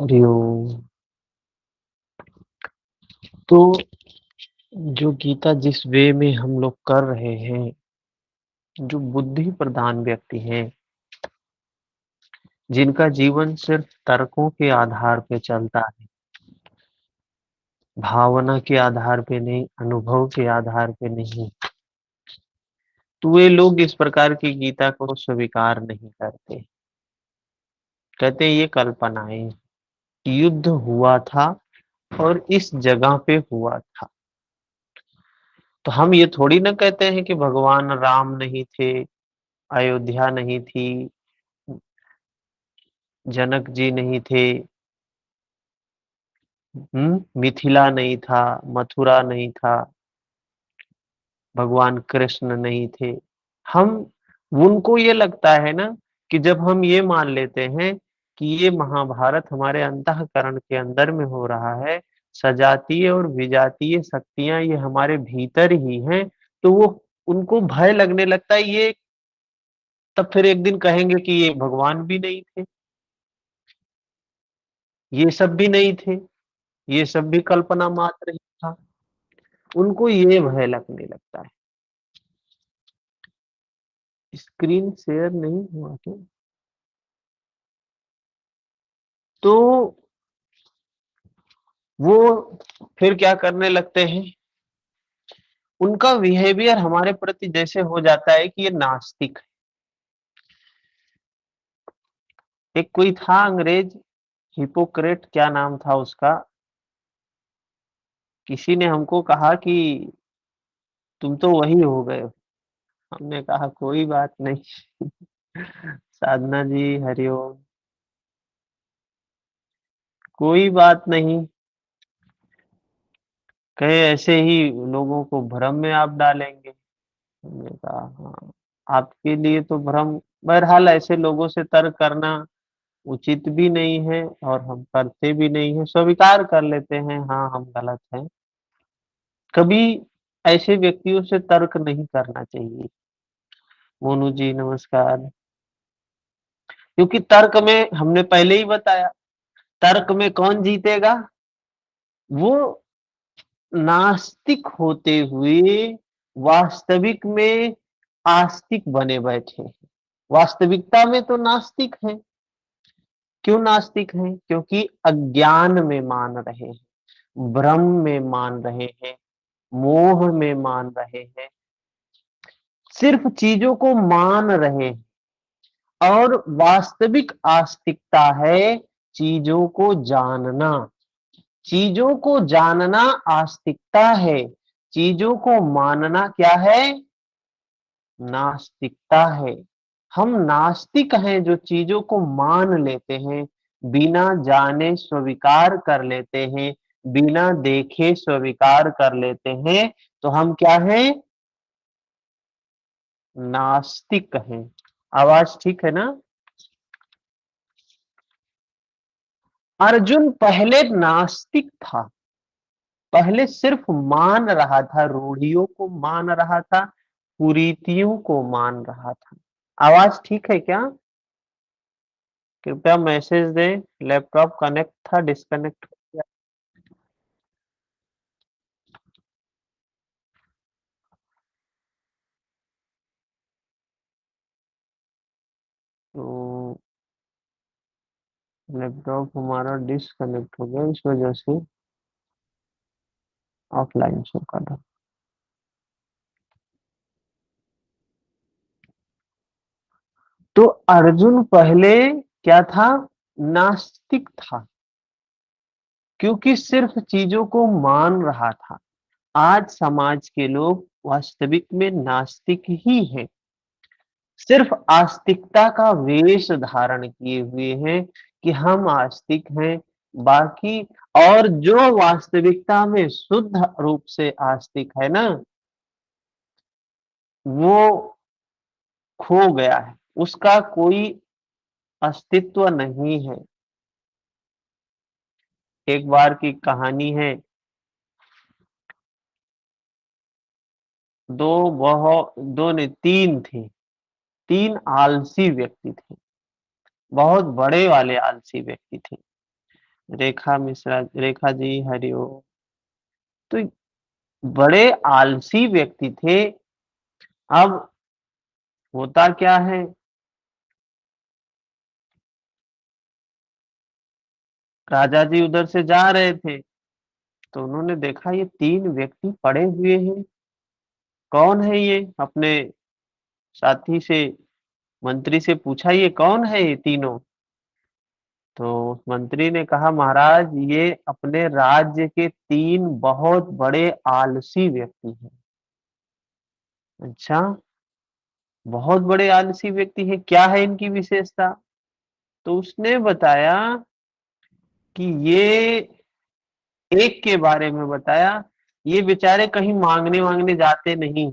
हरिओम। तो जो गीता जिस वे में हम लोग कर रहे हैं, जो बुद्धि प्रधान व्यक्ति हैं, जिनका जीवन सिर्फ तर्कों के आधार पे चलता है, भावना के आधार पे नहीं, अनुभव के आधार पे नहीं, तो वे लोग इस प्रकार की गीता को स्वीकार नहीं करते। कहते हैं ये कल्पनाएँ, युद्ध हुआ था और इस जगह पे हुआ था। तो हम ये थोड़ी ना कहते हैं कि भगवान राम नहीं थे, अयोध्या नहीं थी, जनक जी नहीं थे, मिथिला नहीं था, मथुरा नहीं था, भगवान कृष्ण नहीं थे। हम उनको ये लगता है ना कि जब हम ये मान लेते हैं कि ये महाभारत हमारे अंतःकरण के अंदर में हो रहा है, सजातीय और विजातीय शक्तियाँ ये हमारे भीतर ही हैं, तो वो उनको भय लगने लगता है ये तब फिर एक दिन कहेंगे कि ये भगवान भी नहीं थे, ये सब भी नहीं थे, ये सब भी कल्पना मात्र ही था। उनको ये भय लगने लगता है। स्क्रीन शेयर नहीं हुआ क्या? तो वो फिर क्या करने लगते हैं, उनका बिहेवियर हमारे प्रति जैसे हो जाता है कि ये नास्तिक है। एक कोई था अंग्रेज, हिपोक्रेट क्या नाम था उसका, किसी ने हमको कहा कि तुम तो वही हो गए हो। हमने कहा कोई बात नहीं। साधना जी हरिओम। कोई बात नहीं, कहे ऐसे ही लोगों को भ्रम में आप डालेंगे। हमने कहा हाँ, आपके लिए तो भ्रम, बहरहाल ऐसे लोगों से तर्क करना उचित भी नहीं है और हम करते भी नहीं हैं, स्वीकार कर लेते हैं हाँ, हम गलत हैं। कभी ऐसे व्यक्तियों से तर्क नहीं करना चाहिए। मोनू जी नमस्कार। क्योंकि तर्क में हमने पहले ही बताया, तर्क में कौन जीतेगा? वो नास्तिक होते हुए वास्तविक में आस्तिक बने बैठे हैं। वास्तविकता में तो नास्तिक हैं। क्यों नास्तिक हैं? क्योंकि अज्ञान में मान रहे हैं, भ्रम में मान रहे हैं, मोह में मान रहे हैं, सिर्फ चीजों को मान रहे हैं। और वास्तविक आस्तिकता है चीजों को जानना। चीजों को जानना आस्तिकता है, चीजों को मानना क्या है? नास्तिकता है। हम नास्तिक हैं जो चीजों को मान लेते हैं, बिना जाने स्वीकार कर लेते हैं, बिना देखे स्वीकार कर लेते हैं, तो हम क्या हैं? नास्तिक हैं। आवाज ठीक है ना? अर्जुन पहले नास्तिक था, पहले सिर्फ मान रहा था, रूढ़ियों को मान रहा था, कुरीतियों को मान रहा था। आवाज ठीक है क्या? कृपया मैसेज दें। लैपटॉप कनेक्ट था, डिस्कनेक्ट हो गया। तो लैपटॉप हमारा डिस्कनेक्ट हो गया, इस वजह से ऑफलाइन शो कर रहा। तो अर्जुन पहले क्या था? नास्तिक था, क्योंकि सिर्फ चीजों को मान रहा था। आज समाज के लोग वास्तविक में नास्तिक ही हैं, सिर्फ आस्तिकता का वेश धारण किए हुए हैं कि हम आस्तिक हैं। बाकी और जो वास्तविकता में शुद्ध रूप से आस्तिक है ना, वो खो गया है, उसका कोई अस्तित्व नहीं है। एक बार की कहानी है, दो बहुत दो ने तीन थे, तीन आलसी व्यक्ति थे, बहुत बड़े वाले आलसी व्यक्ति थे। रेखा मिश्रा, रेखा जी हरिओम। तो बड़े आलसी व्यक्ति थे। अब होता क्या है, राजा जी उधर से जा रहे थे, तो उन्होंने देखा ये 3 व्यक्ति पड़े हुए हैं। कौन है ये? अपने साथी से, मंत्री से पूछा, ये कौन है ये तीनों? तो उस मंत्री ने कहा, महाराज ये अपने राज्य के 3 बहुत बड़े आलसी व्यक्ति हैं। अच्छा, बहुत बड़े आलसी व्यक्ति हैं, क्या है इनकी विशेषता? तो उसने बताया कि ये, एक के बारे में बताया, ये बेचारे कहीं मांगने-वांगने जाते नहीं।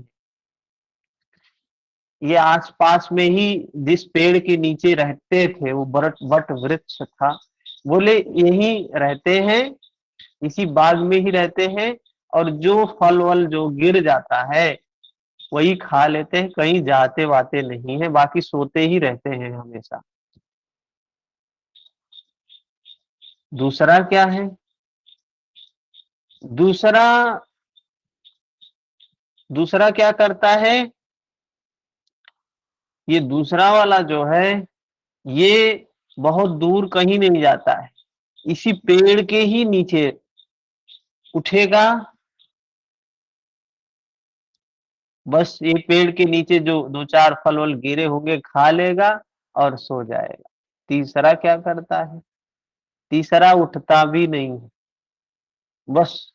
ये आस-पास में ही जिस पेड़ के नीचे रहते थे, वो बरट वट वृक्ष था, बोले यहीं रहते हैं, इसी बाग में ही रहते हैं, और जो फल-वल जो गिर जाता है, वही खा लेते हैं, कहीं जाते-वाते नहीं हैं, बाकी सोते ही रहते हैं हमेशा। दूसरा क्या है? दूसरा दूसरा क्या करता है? ये दूसरा वाला जो है, ये बहुत दूर कहीं नहीं जाता है, इसी पेड़ के ही नीचे उठेगा, बस ये पेड़ के नीचे जो 2-4 फल-वल गिरे होंगे खा लेगा और सो जाएगा। तीसरा क्या करता है? तीसरा उठता भी नहीं है, बस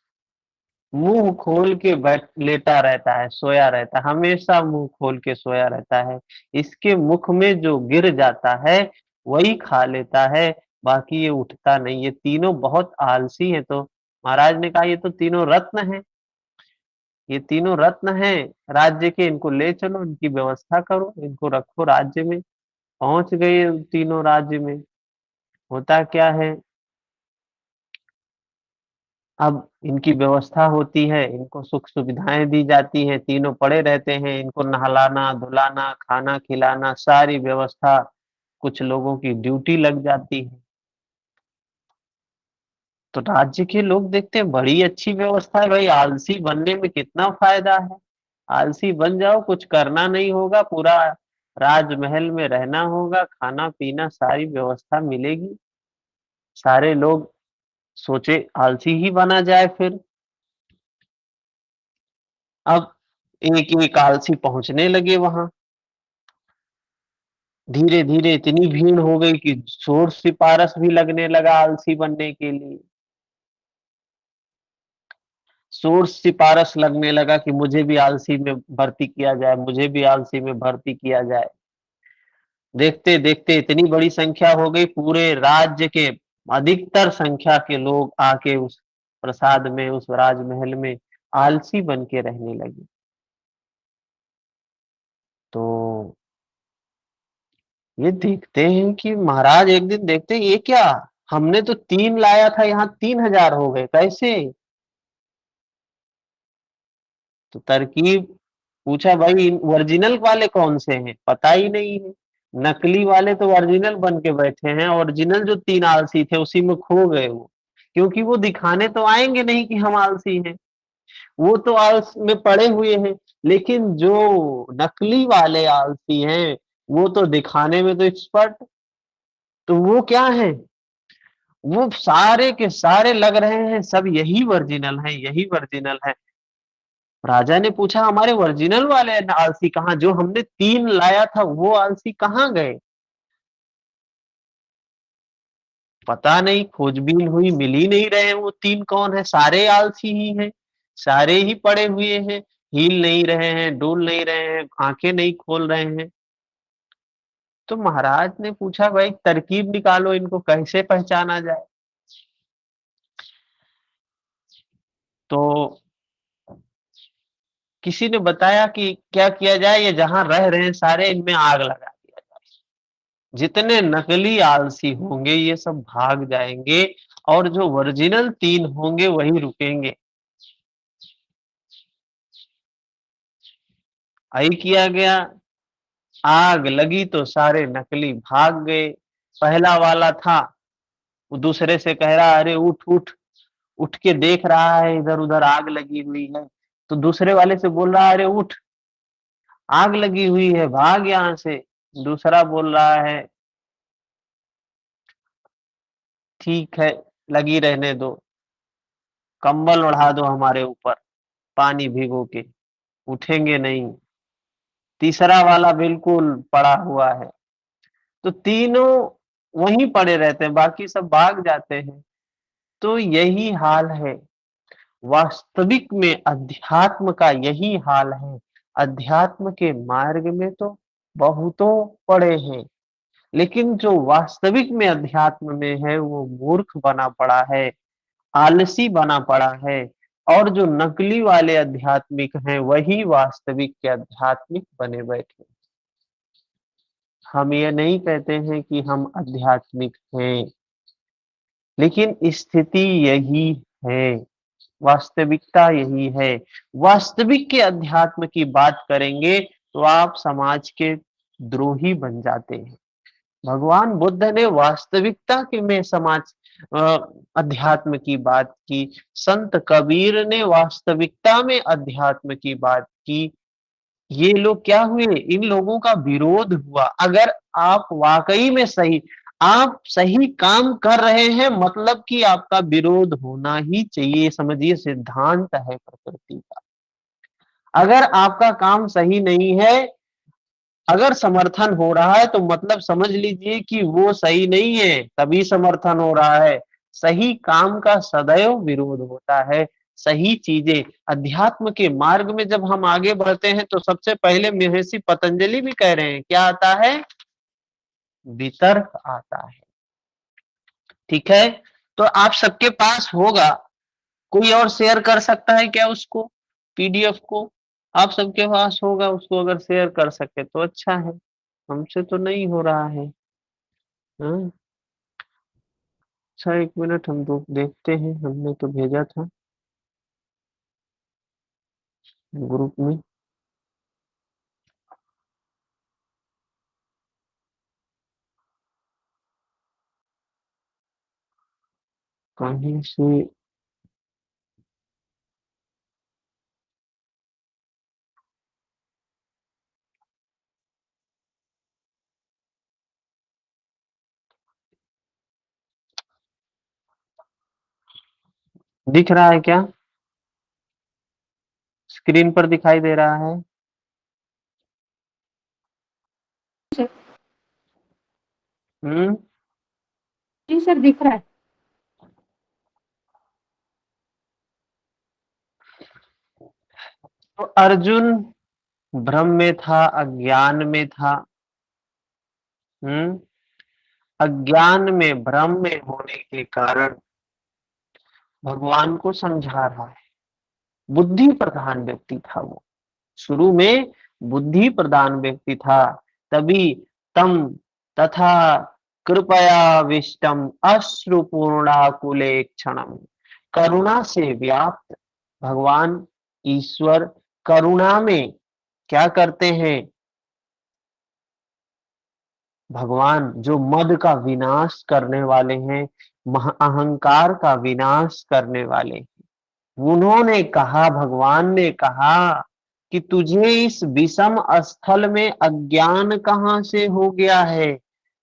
मुँह खोल के बैठ लेटा रहता है, सोया रहता है, हमेशा मुँह खोल के सोया रहता है। इसके मुख में जो गिर जाता है, वही खा लेता है, बाकी ये उठता नहीं। ये तीनों बहुत आलसी हैं। तो महाराज ने कहा, ये तो तीनों रत्न हैं, ये तीनों रत्न हैं राज्य के, इनको ले चलो, इनकी व्यवस्था करो, इनको रखो राज्य में। पहुँच गए तीनों राज्य में। होता क्या है, अब इनकी व्यवस्था होती है, इनको सुख-सुविधाएँ दी जाती हैं, तीनों पड़े रहते हैं, इनको नहलाना, धुलाना, खाना खिलाना, सारी व्यवस्था कुछ लोगों की ड्यूटी लग जाती है। तो राज्य के लोग देखते हैं बड़ी अच्छी व्यवस्था है भाई, आलसी बनने में कितना फ़ायदा है। आलसी बन जाओ, कुछ करना नहीं होगा, पूरा राजमहल में रहना होगा, खाना-पीना सारी व्यवस्था मिलेगी। सारे लोग सोचे आलसी ही बना जाए फिर। अब एक-एक आलसी पहुँचने लगे वहाँ। धीरे-धीरे इतनी भीड़ हो गई कि शोर-सिपारस भी लगने लगा आलसी बनने के लिए। शोर-सिपारस लगने लगा कि मुझे भी आलसी में भर्ती किया जाए, मुझे भी आलसी में भर्ती किया जाए। देखते-देखते इतनी बड़ी संख्या हो गई, पूरे राज्य के अधिकतर संख्या के लोग आके उस प्रासाद में, उस राजमहल में आलसी बन के रहने लगे। तो ये देखते हैं कि महाराज एक दिन देखते हैं, ये क्या? हमने तो 3 लाया था, यहाँ 3000 हो गए, कैसे? तो तरकीब पूछा, भाई ओरिजिनल वाले कौन से हैं? पता ही नहीं है। नकली वाले तो ओरिजिनल बन के बैठे हैं, ओरिजिनल जो 3 आलसी थे उसी में खो गए वो। क्योंकि वो दिखाने तो आएँगे नहीं कि हम आलसी हैं, वो तो आलस में पड़े हुए हैं। लेकिन जो नकली वाले आलसी हैं, वो तो दिखाने में तो एक्सपर्ट। तो वो क्या हैं? वो सारे के सारे लग रहे हैं सब यही ओरिजिनल है, यही ओरिजिनल है। राजा ने पूछा, हमारे ओरिजिनल वाले आलसी कहाँ? जो हमने 3 लाया था वो आलसी कहाँ गए? पता नहीं, खोजबीन हुई, मिल ही नहीं रहे हैं, वो 3 कौन है? सारे आलसी ही हैं, सारे ही पड़े हुए हैं, हिल नहीं रहे हैं, डुल नहीं रहे हैं, आँखें नहीं खोल रहे हैं। तो महाराज ने पूछा, भाई तरकीब निकालो, इनको कैसे पहचाना जाए? तो किसी ने बताया कि क्या किया जाए, ये जहाँ रह रहे हैं सारे, इनमें आग लगा दिया जाए। जितने नकली आलसी होंगे ये सब भाग जाएँगे, और जो ओरिजिनल 3 होंगे वही रुकेंगे। यही किया गया, आग लगी तो सारे नकली भाग गए। पहला वाला था, वो दूसरे से कह रहा है अरे उठ उठ, उठ के देख रहा है इधर उधर आग लगी हुई है, तो दूसरे वाले से बोल रहा है अरे उठ, आग लगी हुई है, भाग यहाँ से। दूसरा बोल रहा है ठीक है, लगी रहने दो, कंबल ओढ़ा दो हमारे ऊपर, पानी भिगो के, उठेंगे नहीं। तीसरा वाला बिल्कुल पड़ा हुआ है। तो तीनों वहीं पड़े रहते हैं, बाकी सब भाग जाते हैं। तो यही हाल है, वास्तविक में अध्यात्म का यही हाल है। अध्यात्म के मार्ग में तो बहुतों पड़े हैं, लेकिन जो वास्तविक में अध्यात्म में है वो मूर्ख बना पड़ा है, आलसी बना पड़ा है। और जो नकली वाले आध्यात्मिक हैं वही वास्तविक के आध्यात्मिक बने बैठे। हम ये नहीं कहते हैं कि हम आध्यात्मिक हैं, लेकिन स्थिति यही है, वास्तविकता यही है। वास्तविक के अध्यात्म की बात करेंगे तो आप समाज के द्रोही बन जाते हैं। भगवान बुद्ध ने वास्तविकता के में समाज अ, अध्यात्म की बात की, संत कबीर ने वास्तविकता में अध्यात्म की बात की। ये लोग क्या हुए, इन लोगों का विरोध हुआ। अगर आप वाकई में सही, आप सही काम कर रहे हैं, मतलब कि आपका विरोध होना ही चाहिए, समझिए सिद्धांत है प्रकृति का। अगर आपका काम सही नहीं है, अगर समर्थन हो रहा है तो मतलब समझ लीजिए कि वो सही नहीं है, तभी समर्थन हो रहा है। सही काम का सदैव विरोध होता है। सही चीजें अध्यात्म के मार्ग में जब हम आगे बढ़ते हैं तो सबसे पहले महर्षि पतंजलि भी कह रहे हैं, क्या आता है, वितर्क आता है। ठीक है, तो आप सबके पास होगा, कोई और शेयर कर सकता है क्या उसको, पीडीएफ को? आप सबके पास होगा, उसको अगर शेयर कर सके तो अच्छा है, हमसे तो नहीं हो रहा है। हाँ, अच्छा 1 मिनट हम लोग देखते हैं, हमने तो भेजा था ग्रुप में। कहीं से दिख रहा है क्या, स्क्रीन पर दिखाई दे रहा है? सर। हम्म। जी सर, दिख रहा है। तो अर्जुन भ्रम में था, अज्ञान में था। हम्म। अज्ञान में, भ्रम में होने के कारण भगवान को समझा रहा है। बुद्धि प्रधान व्यक्ति था वो, शुरू में बुद्धि प्रधान व्यक्ति था। तभी तम तथा कृपयाविष्टम अश्रुपूर्णाकुले क्षणम, करुणा से व्याप्त भगवान ईश्वर करुणा में क्या करते हैं, भगवान जो मद का विनाश करने वाले हैं, अहंकार का विनाश करने वाले हैं, उन्होंने कहा, भगवान ने कहा कि तुझे इस विषम स्थल में अज्ञान कहां से हो गया है।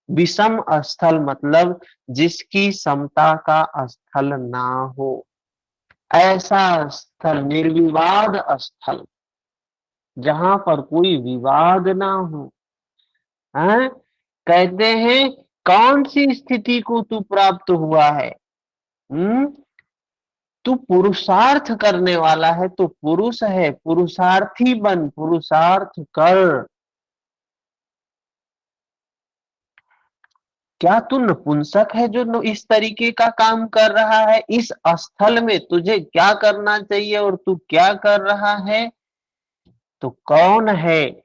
विषम स्थल मतलब जिसकी समता का स्थल ना हो, ऐसा स्थल, निर्विवाद स्थल, जहां पर कोई विवाद ना हो। हैं? कहते हैं कौन सी स्थिति को तू प्राप्त हुआ है? हम्म। तू पुरुषार्थ करने वाला है, तो पुरुष है, पुरुषार्थी बन, पुरुषार्थ कर। क्या तू नपुंसक है जो इस तरीके का काम कर रहा है? इस स्थल में तुझे क्या करना चाहिए और तू क्या कर रहा है? तो कौन है,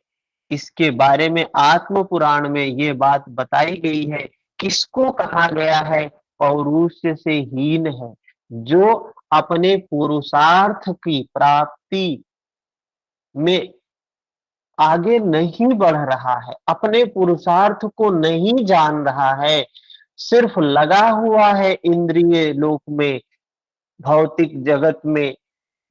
इसके बारे में आत्म पुराण में ये बात बताई गई है। किसको कहा गया है पौरुष से हीन है? जो अपने पुरुषार्थ की प्राप्ति में आगे नहीं बढ़ रहा है, अपने पुरुषार्थ को नहीं जान रहा है, सिर्फ लगा हुआ है इंद्रिय लोक में, भौतिक जगत में,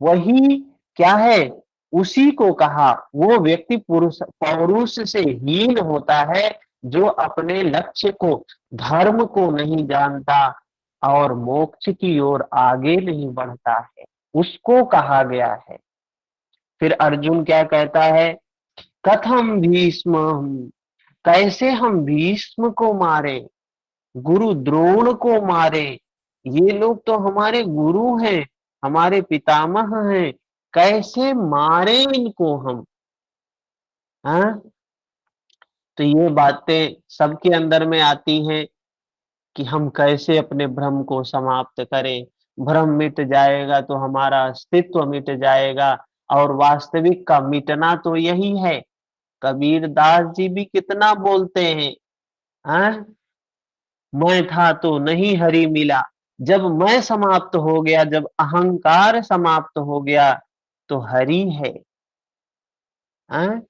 वही क्या है, उसी को कहा। वो व्यक्ति पुरुष पौरुष से हीन होता है जो अपने लक्ष्य को, धर्म को नहीं जानता और मोक्ष की ओर आगे नहीं बढ़ता है, उसको कहा गया है। फिर अर्जुन क्या कहता है, कथम भीष्म, कैसे हम भीष्म को मारे, गुरु द्रोण को मारे, ये लोग तो हमारे गुरु हैं, हमारे पितामह हैं, कैसे मारे इनको हम। हाँ, तो ये बातें सबके अंदर में आती हैं कि हम कैसे अपने भ्रम को समाप्त करें। भ्रम मिट जाएगा तो हमारा अस्तित्व मिट जाएगा, और वास्तविक का मिटना तो यही है। कबीर दास जी भी कितना बोलते हैं, हाँ, मैं था तो नहीं हरि मिला, जब मैं समाप्त हो गया, जब अहंकार समाप्त हो गया तो हरि है। हाँ?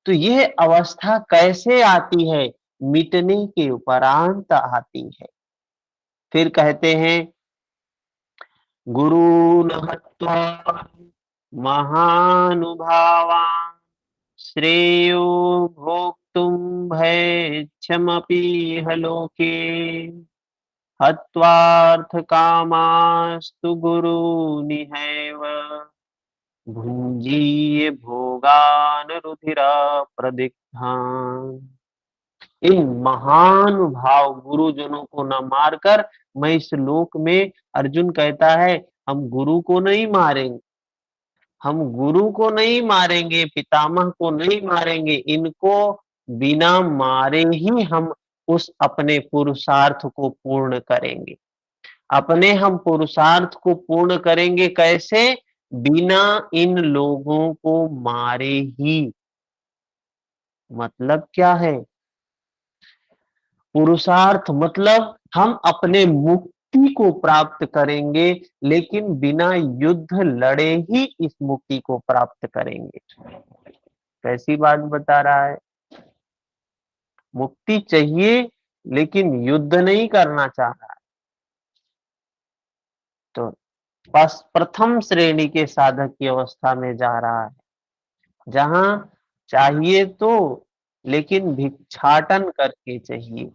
तो यह अवस्था कैसे आती है, मिटने के उपरांत आती है। फिर कहते हैं, गुरून् हत्वा महानुभावान् श्रेयो भोक्तुं भैक्षमपीह लोके हत्वार्थकामास्तु गुरूनिहैव भुञ्जीय भोगान् रुधिरप्रदिग्धान्। इन महानुभाव गुरुजनों को न मारकर मैं इस लोक में, अर्जुन कहता है, हम गुरु को नहीं मारेंगे, हम गुरु को नहीं मारेंगे, पितामह को नहीं मारेंगे, इनको बिना मारे ही हम उस अपने पुरुषार्थ को पूर्ण करेंगे। अपने हम पुरुषार्थ को पूर्ण करेंगे कैसे, बिना इन लोगों को मारे ही। मतलब क्या है, पुरुषार्थ मतलब हम अपने मुक्ति को प्राप्त करेंगे, लेकिन बिना युद्ध लड़े ही इस मुक्ति को प्राप्त करेंगे। कैसी बात बता रहा है, मुक्ति चाहिए लेकिन युद्ध नहीं करना चाह रहा है। तो बस प्रथम श्रेणी के साधक की अवस्था में जा रहा है, जहां चाहिए तो, लेकिन भिक्षाटन करके चाहिए,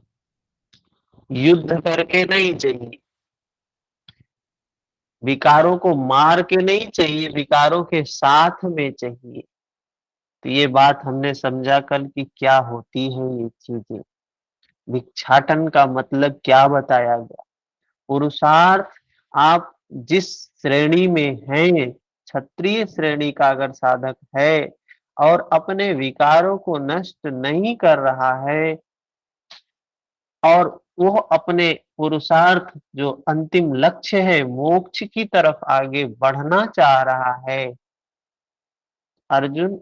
युद्ध करके नहीं चाहिए, विकारों को मार के नहीं चाहिए, विकारों के साथ में चाहिए। तो ये बात हमने समझा कल कि क्या होती है ये चीजें। भिक्षाटन का मतलब क्या बताया गया, पुरुषार्थ आप जिस श्रेणी में हैं, क्षत्रिय श्रेणी का अगर साधक है और अपने विकारों को नष्ट नहीं कर रहा है, और वो अपने पुरुषार्थ जो अंतिम लक्ष्य है मोक्ष की तरफ आगे बढ़ना चाह रहा है, अर्जुन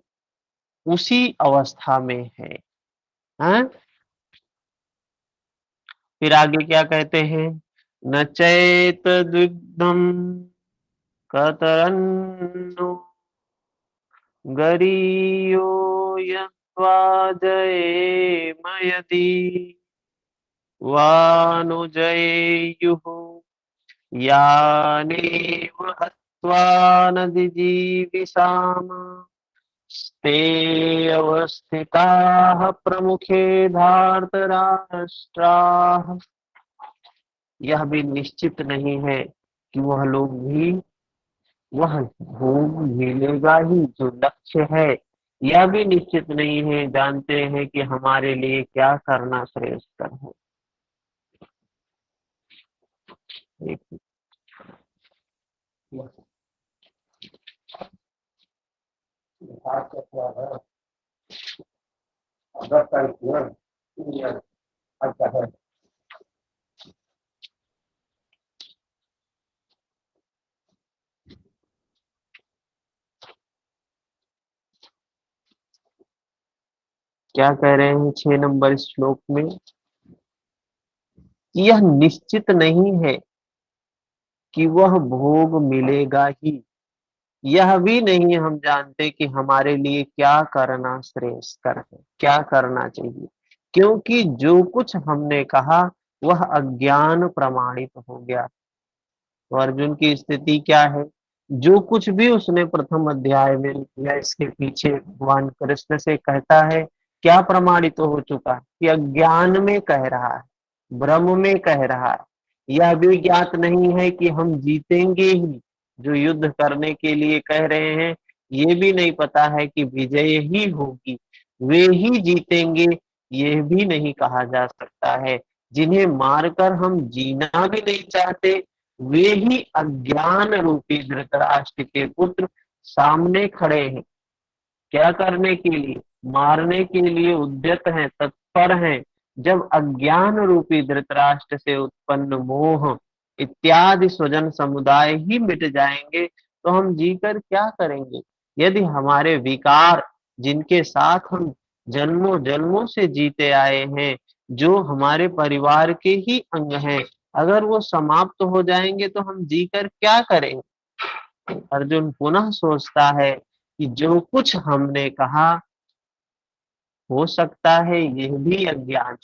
उसी अवस्था में है। हाँ? फिर आगे क्या कहते हैं, न चैत द्विग्धम कतरन्नु गरीयो यत्वा जयेम यदि वानुजयेयुः यानेव हत्वा न जिजीविषाम ते अवस्थिताः प्रमुखे धार्तराष्ट्राः। यह भी निश्चित नहीं है कि वह लोग भी वह भोग मिलेगा ही जो लक्ष्य है, यह भी निश्चित नहीं है, जानते हैं कि हमारे लिए क्या करना श्रेष्ठ है। एक क्या कह रहे हैं 6 नंबर श्लोक में, यह निश्चित नहीं है कि वह भोग मिलेगा ही, यह भी नहीं हम जानते कि हमारे लिए क्या करना श्रेष्ठ है, क्या करना चाहिए। क्योंकि जो कुछ हमने कहा वह अज्ञान प्रमाणित हो गया। तो अर्जुन की स्थिति क्या है? जो कुछ भी उसने प्रथम अध्याय में या इसके पीछे भगवान कृष्ण से कहता है, क्या प्रमाणित हो चुका है? कि अज्ञान में कह रहा है, भ्रम में कह रहा है। यह भी ज्ञात नहीं है कि हम जीतेंगे ही, जो युद्ध करने के लिए कह रहे हैं ये भी नहीं पता है कि विजय ही होगी, वे ही जीतेंगे, ये भी नहीं कहा जा सकता है। जिन्हें मारकर हम जीना भी नहीं चाहते, वे ही अज्ञान रूपी धृतराष्ट्र के पुत्र सामने खड़े हैं। क्या करने के लिए? मारने के लिए उद्यत हैं, तत्पर हैं। जब अज्ञान रूपी धृतराष्ट्र से उत्पन्न मोह इत्यादि स्वजन समुदाय ही मिट जाएंगे तो हम जीकर क्या करेंगे? यदि हमारे विकार, जिनके साथ हम जन्मों जन्मों से जीते आए हैं, जो हमारे परिवार के ही अंग हैं, अगर वो समाप्त हो जाएंगे तो हम जीकर क्या करेंगे? अर्जुन पुनः सोचता है कि जो कुछ हमने कहा, हो सकता है यह भी अज्ञान।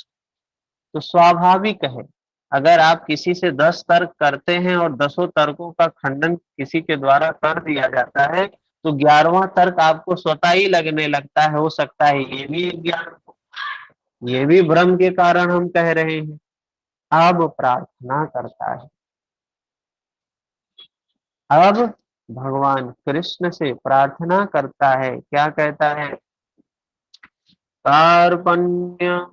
तो स्वाभाविक है, अगर आप किसी से 10 तर्क करते हैं और 10 तर्कों का खंडन किसी के द्वारा कर दिया जाता है, तो 11वां तर्क आपको स्वतः ही लगने लगता है, हो सकता है ये भी अज्ञान हो, ये भी भ्रम के कारण हम कह रहे हैं। अब प्रार्थना करता है, अब भगवान कृष्ण से प्रार्थना करता है, क्या कहता है? कार्पण्य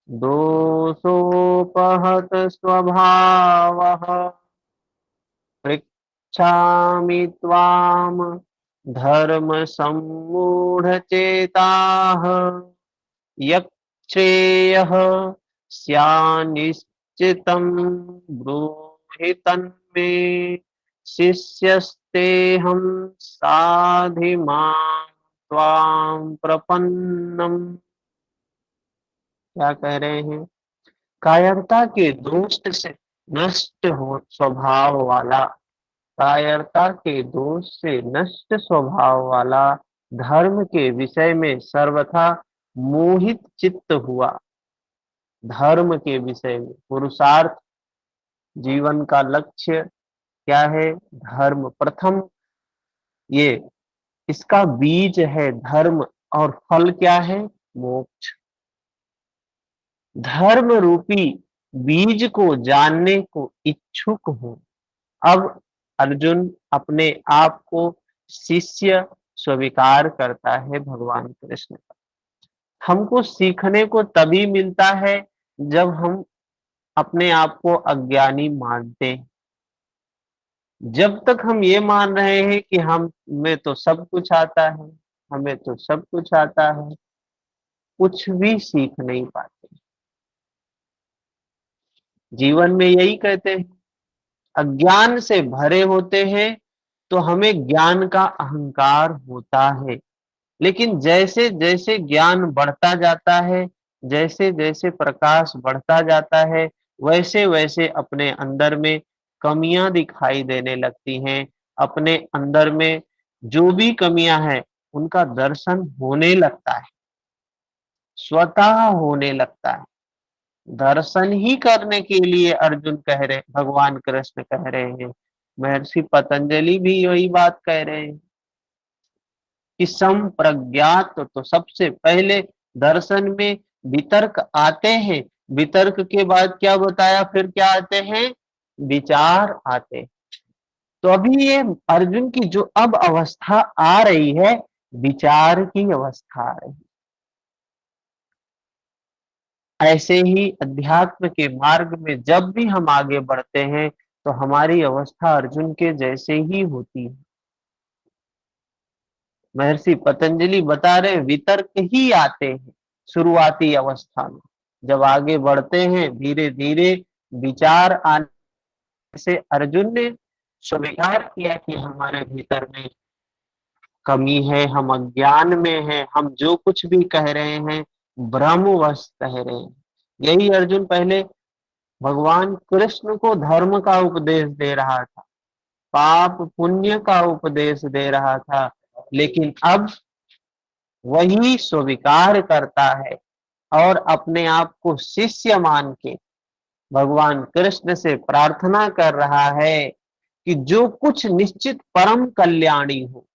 दोषोपहत स्वभावः पृच्छामि त्वाम धर्म सम्मूढ़चेताः यच्छ्रेयः स्यान्निश्चितं ब्रूहि तन्मे शिष्यस्तेऽहं साधि मां त्वां प्रपन्नम्। क्या कह रहे हैं? कायरता के दोष से नष्ट हो स्वभाव वाला, कायरता के दोष से नष्ट स्वभाव वाला, धर्म के विषय में सर्वथा मोहित चित्त हुआ। धर्म के विषय में पुरुषार्थ, जीवन का लक्ष्य क्या है? धर्म प्रथम, ये इसका बीज है धर्म, और फल क्या है? मोक्ष। धर्म रूपी बीज को जानने को इच्छुक हूं। अब अर्जुन अपने आप को शिष्य स्वीकार करता है भगवान कृष्ण का। हमको सीखने को तभी मिलता है जब हम अपने आप को अज्ञानी मानते हैं। जब तक हम ये मान रहे हैं कि हमें तो सब कुछ आता है, हमें तो सब कुछ आता है, कुछ भी सीख नहीं पाते। जीवन में यही कहते हैं, अज्ञान से भरे होते हैं तो हमें ज्ञान का अहंकार होता है। लेकिन जैसे जैसे ज्ञान बढ़ता जाता है, जैसे जैसे प्रकाश बढ़ता जाता है, वैसे वैसे अपने अंदर में कमियां दिखाई देने लगती हैं। अपने अंदर में जो भी कमियां हैं उनका दर्शन होने लगता है, स्वतः होने लगता है। दर्शन ही करने के लिए अर्जुन कह रहे, भगवान कृष्ण कह रहे हैं, महर्षि पतंजलि भी यही बात कह रहे हैं कि संप्रज्ञात, तो सबसे पहले दर्शन में वितर्क आते हैं, वितर्क के बाद क्या बताया, फिर क्या आते हैं? विचार आते हैं। तो अभी ये अर्जुन की जो अब अवस्था आ रही है, विचार की अवस्था आ रही है। ऐसे ही अध्यात्म के मार्ग में जब भी हम आगे बढ़ते हैं तो हमारी अवस्था अर्जुन के जैसे ही होती है। महर्षि पतंजलि बता रहे वितर्क ही आते हैं शुरुआती अवस्था में। जब आगे बढ़ते हैं धीरे धीरे विचार आने से अर्जुन ने स्वीकार किया कि हमारे भीतर में कमी है, हम अज्ञान में हैं, हम जो कुछ भी कह रहे हैं भ्रमवश कह रहे हैं। यही अर्जुन पहले भगवान कृष्ण को धर्म का उपदेश दे रहा था, पाप पुण्य का उपदेश दे रहा था, लेकिन अब वही स्वीकार करता है और अपने आप को शिष्य मान के भगवान कृष्ण से प्रार्थना कर रहा है कि जो कुछ निश्चित परम कल्याणी हो,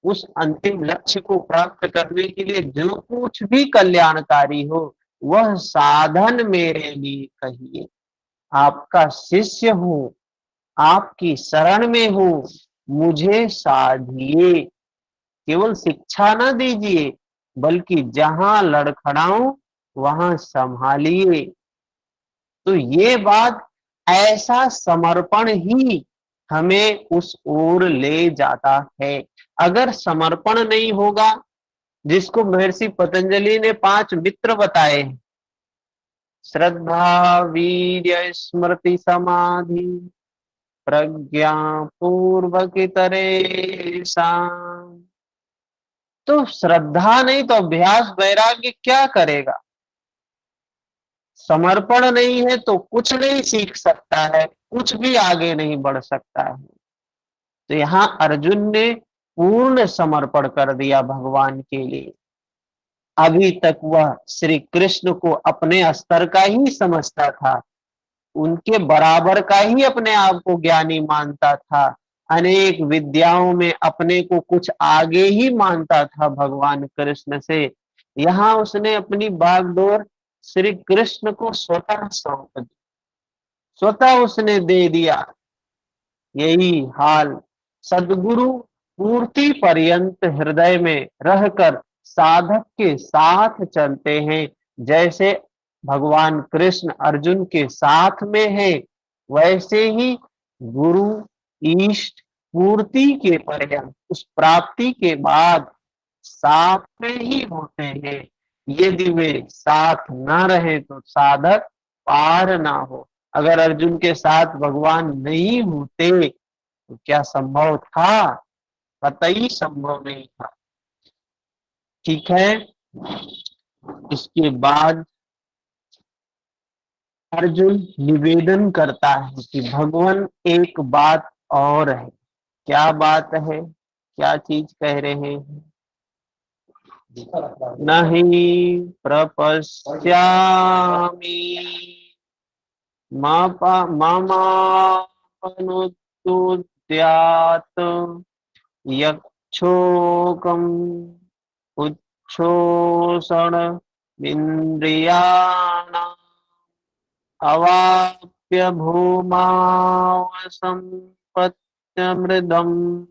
उस अंतिम लक्ष्य को प्राप्त करने के लिए जो कुछ भी कल्याणकारी हो, वह साधन मेरे लिए कहिए। आपका शिष्य हूं, आपकी शरण में हूं, मुझे साधिए। केवल शिक्षा न दीजिए, बल्कि जहां लड़खड़ाऊं वहां संभालिए। तो ये बात, ऐसा समर्पण ही हमें उस ओर ले जाता है। अगर समर्पण नहीं होगा, जिसको महर्षि पतंजलि ने 5 मित्र बताए, श्रद्धा, वीर्य, स्मृति, समाधि, प्रज्ञा पूर्वक इतरेषां। तो श्रद्धा नहीं तो अभ्यास वैराग्य क्या करेगा? समर्पण नहीं है तो कुछ नहीं सीख सकता है, कुछ भी आगे नहीं बढ़ सकता है। तो यहां अर्जुन ने पूर्ण समर्पण कर दिया भगवान के लिए। अभी तक वह श्री कृष्ण को अपने स्तर का ही समझता था, उनके बराबर का ही अपने आप को ज्ञानी मानता था, अनेक विद्याओं में अपने को कुछ आगे ही मानता था भगवान कृष्ण से। यहाँ उसने अपनी बागडोर श्री कृष्ण को स्वतः सौंप दी, स्वतः उसने दे दिया। यही हाल सदगुरु पूर्ति पर्यंत हृदय में रहकर साधक के साथ चलते हैं। जैसे भगवान कृष्ण अर्जुन के साथ में है, वैसे ही गुरु इष्ट पूर्ति के पर्यंत, उस प्राप्ति के बाद साथ में ही होते हैं। यदि वे साथ न रहे तो साधक पार ना हो। अगर अर्जुन के साथ भगवान नहीं होते तो क्या संभव था? कतई संभव नहीं था। ठीक है, इसके बाद अर्जुन निवेदन करता है कि भगवान एक बात और है। क्या बात है? क्या चीज कह रहे हैं? नहीं प्रपश्यामि ममापनुद्यात् यक्षोकम् उच्छोषणमिन्द्रियाणाम् अवाप्य भूमावसम्पत्तिमृदम्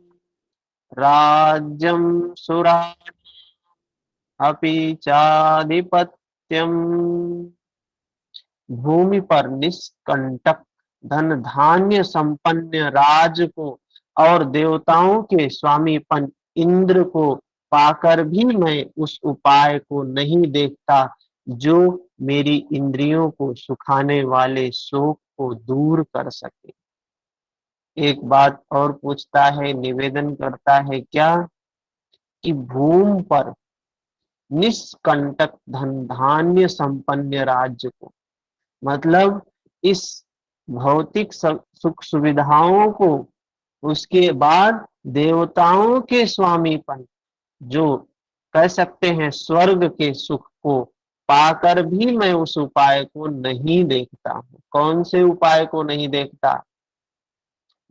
राज्यं सुरा अपि चाधिपत्यम्। भूमि पर निष्कंटक धन धान्य संपन्न राज को और देवताओं के स्वामीपन इंद्र को पाकर भी मैं उस उपाय को नहीं देखता जो मेरी इंद्रियों को सुखाने वाले शोक को दूर कर सके। एक बात और पूछता है, निवेदन करता है क्या? कि भूमि पर निष्कंटक धन धान्य संपन्न राज्य को, मतलब इस भौतिक सुख सुविधाओं को, उसके बाद देवताओं के स्वामीपन, जो कह सकते हैं स्वर्ग के सुख को पाकर भी मैं उस उपाय को नहीं देखता हूं। कौन से उपाय को नहीं देखता?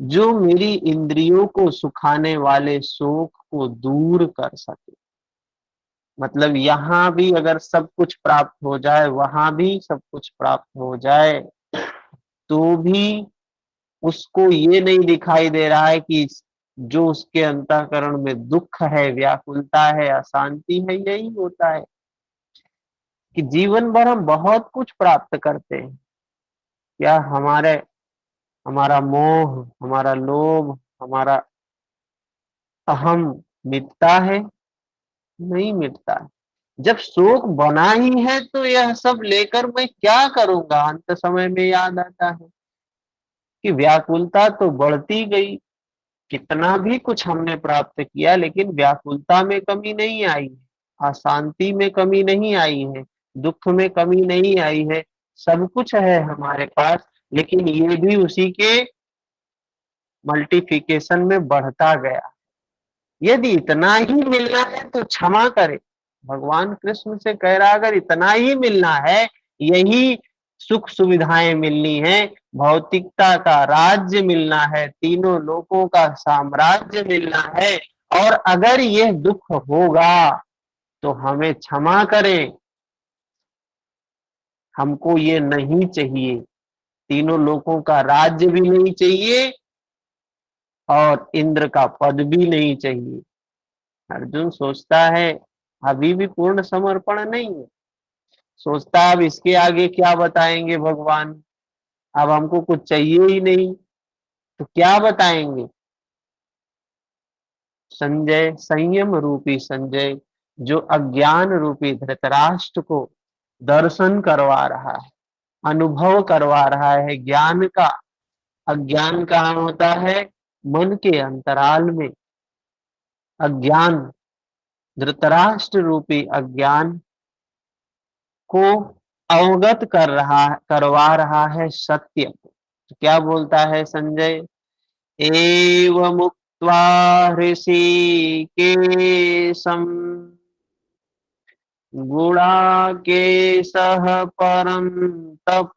जो मेरी इंद्रियों को सुखाने वाले शोक को दूर कर सके। मतलब यहां भी अगर सब कुछ प्राप्त हो जाए, वहां भी सब कुछ प्राप्त हो जाए, तो भी उसको ये नहीं दिखाई दे रहा है कि जो उसके अंतःकरण में दुख है, व्याकुलता है, अशांति है, यही होता है कि जीवन भर हम बहुत कुछ प्राप्त करते हैं, क्या हमारा मोह, हमारा लोभ, हमारा अहम मिटता है? नहीं मिटता। जब शोक बना ही है तो यह सब लेकर मैं क्या करूंगा? अंत समय में याद आता है कि व्याकुलता तो बढ़ती गई, कितना भी कुछ हमने प्राप्त किया, लेकिन व्याकुलता में कमी नहीं आई है, अशांति में कमी नहीं आई है, दुख में कमी नहीं आई है। सब कुछ है हमारे पास, लेकिन ये भी उसी के मल्टीप्लिकेशन में बढ़ता गया। यदि इतना ही मिलना है तो क्षमा करे। भगवान कृष्ण से कह रहा, अगर इतना ही मिलना है, यही सुख सुविधाएं मिलनी है, भौतिकता का राज्य मिलना है, तीनों लोकों का साम्राज्य मिलना है। और अगर यह दुख होगा तो हमें क्षमा करें, हमको ये नहीं चाहिए, तीनों लोकों का राज्य भी नहीं चाहिए और इंद्र का पद भी नहीं चाहिए। अर्जुन सोचता है अभी भी पूर्ण समर्पण नहीं है, सोचता है अब इसके आगे क्या बताएंगे भगवान, अब हमको कुछ चाहिए ही नहीं तो क्या बताएंगे। संजय, संयम रूपी संजय, जो अज्ञान रूपी धृतराष्ट्र को दर्शन करवा रहा है, अनुभव करवा रहा है ज्ञान का। अज्ञान कहाँ होता है? मन के अंतराल में अज्ञान, धृतराष्ट्र रूपी अज्ञान को अवगत करवा रहा है सत्य। तो क्या बोलता है संजय? एवमुक्त्वा ऋषिकेशम् गुडाकेशः परं तप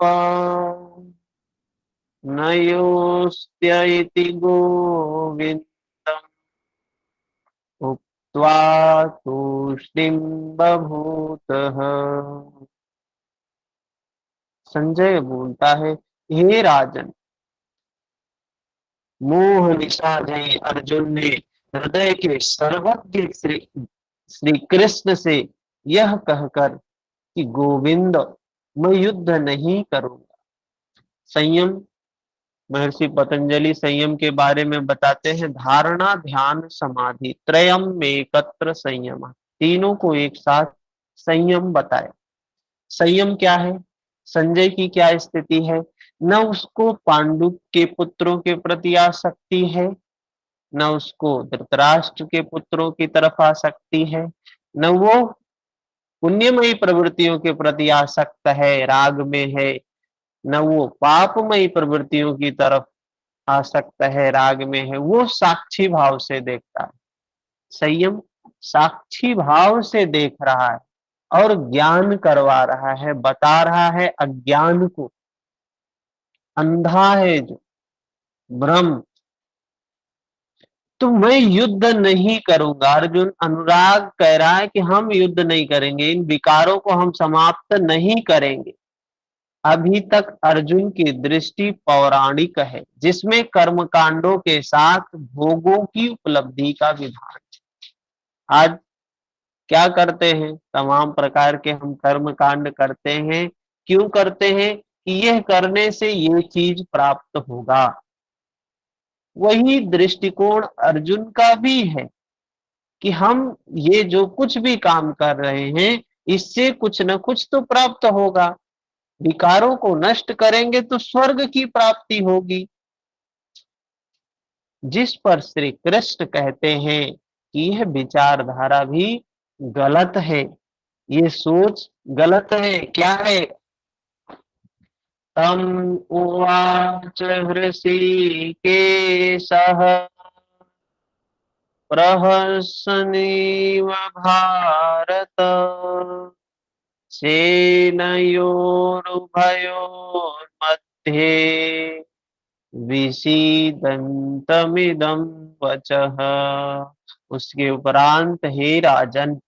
न योऽस्त्य इति गोविन्दम् उक्त्वा तूष्णीं बभूतः। संजय बोलता है, हे राजन, मोह निशा जय अर्जुन ने हृदय के सर्वज्ञ श्री श्री कृष्ण से यह कहकर कि गोविंद मैं युद्ध नहीं करूंगा। संयम, महर्षि पतंजलि संयम के बारे में बताते हैं, धारणा ध्यान समाधि त्रयम में एकत्र संयम, तीनों को एक साथ संयम बताया। संयम क्या है? संजय की क्या स्थिति है? न उसको पांडु के पुत्रों के प्रति आसक्ति है, न उसको धृतराष्ट्र के पुत्रों की तरफ आसक्ति है, न वो पुण्यमयी प्रवृत्तियों के प्रति आसक्त है, राग में है, न वो पापमयी प्रवृत्तियों की तरफ आसक्त है, राग में है। वो साक्षी भाव से देखता है। संयम साक्षी भाव से देख रहा है और ज्ञान करवा रहा है, बता रहा है अज्ञान को। अंधा है जो ब्रह्म, तो मैं युद्ध नहीं करूंगा। अर्जुन, अनुराग कह रहा है कि हम युद्ध नहीं करेंगे, इन विकारों को हम समाप्त नहीं करेंगे। अभी तक अर्जुन की दृष्टि पौराणिक है, जिसमें कर्म कांडों के साथ भोगों की उपलब्धि का विधान। आज क्या करते हैं? तमाम प्रकार के हम कर्म कांड करते हैं। क्यों करते हैं? कि यह करने से ये चीज प्राप्त होगा। वही दृष्टिकोण अर्जुन का भी है कि हम ये जो कुछ भी काम कर रहे हैं, इससे कुछ न कुछ तो प्राप्त होगा। विकारों को नष्ट करेंगे तो स्वर्ग की प्राप्ति होगी। जिस पर श्री कृष्ण कहते हैं कि यह विचारधारा भी गलत है, ये सोच गलत है। क्या है? तम उवाच हृषीकेशः प्रहसन्निव भारत सेनयोरुभयोर्मध्ये विषीदन्तमिदं वचः। उसके उपरांत हे राजन,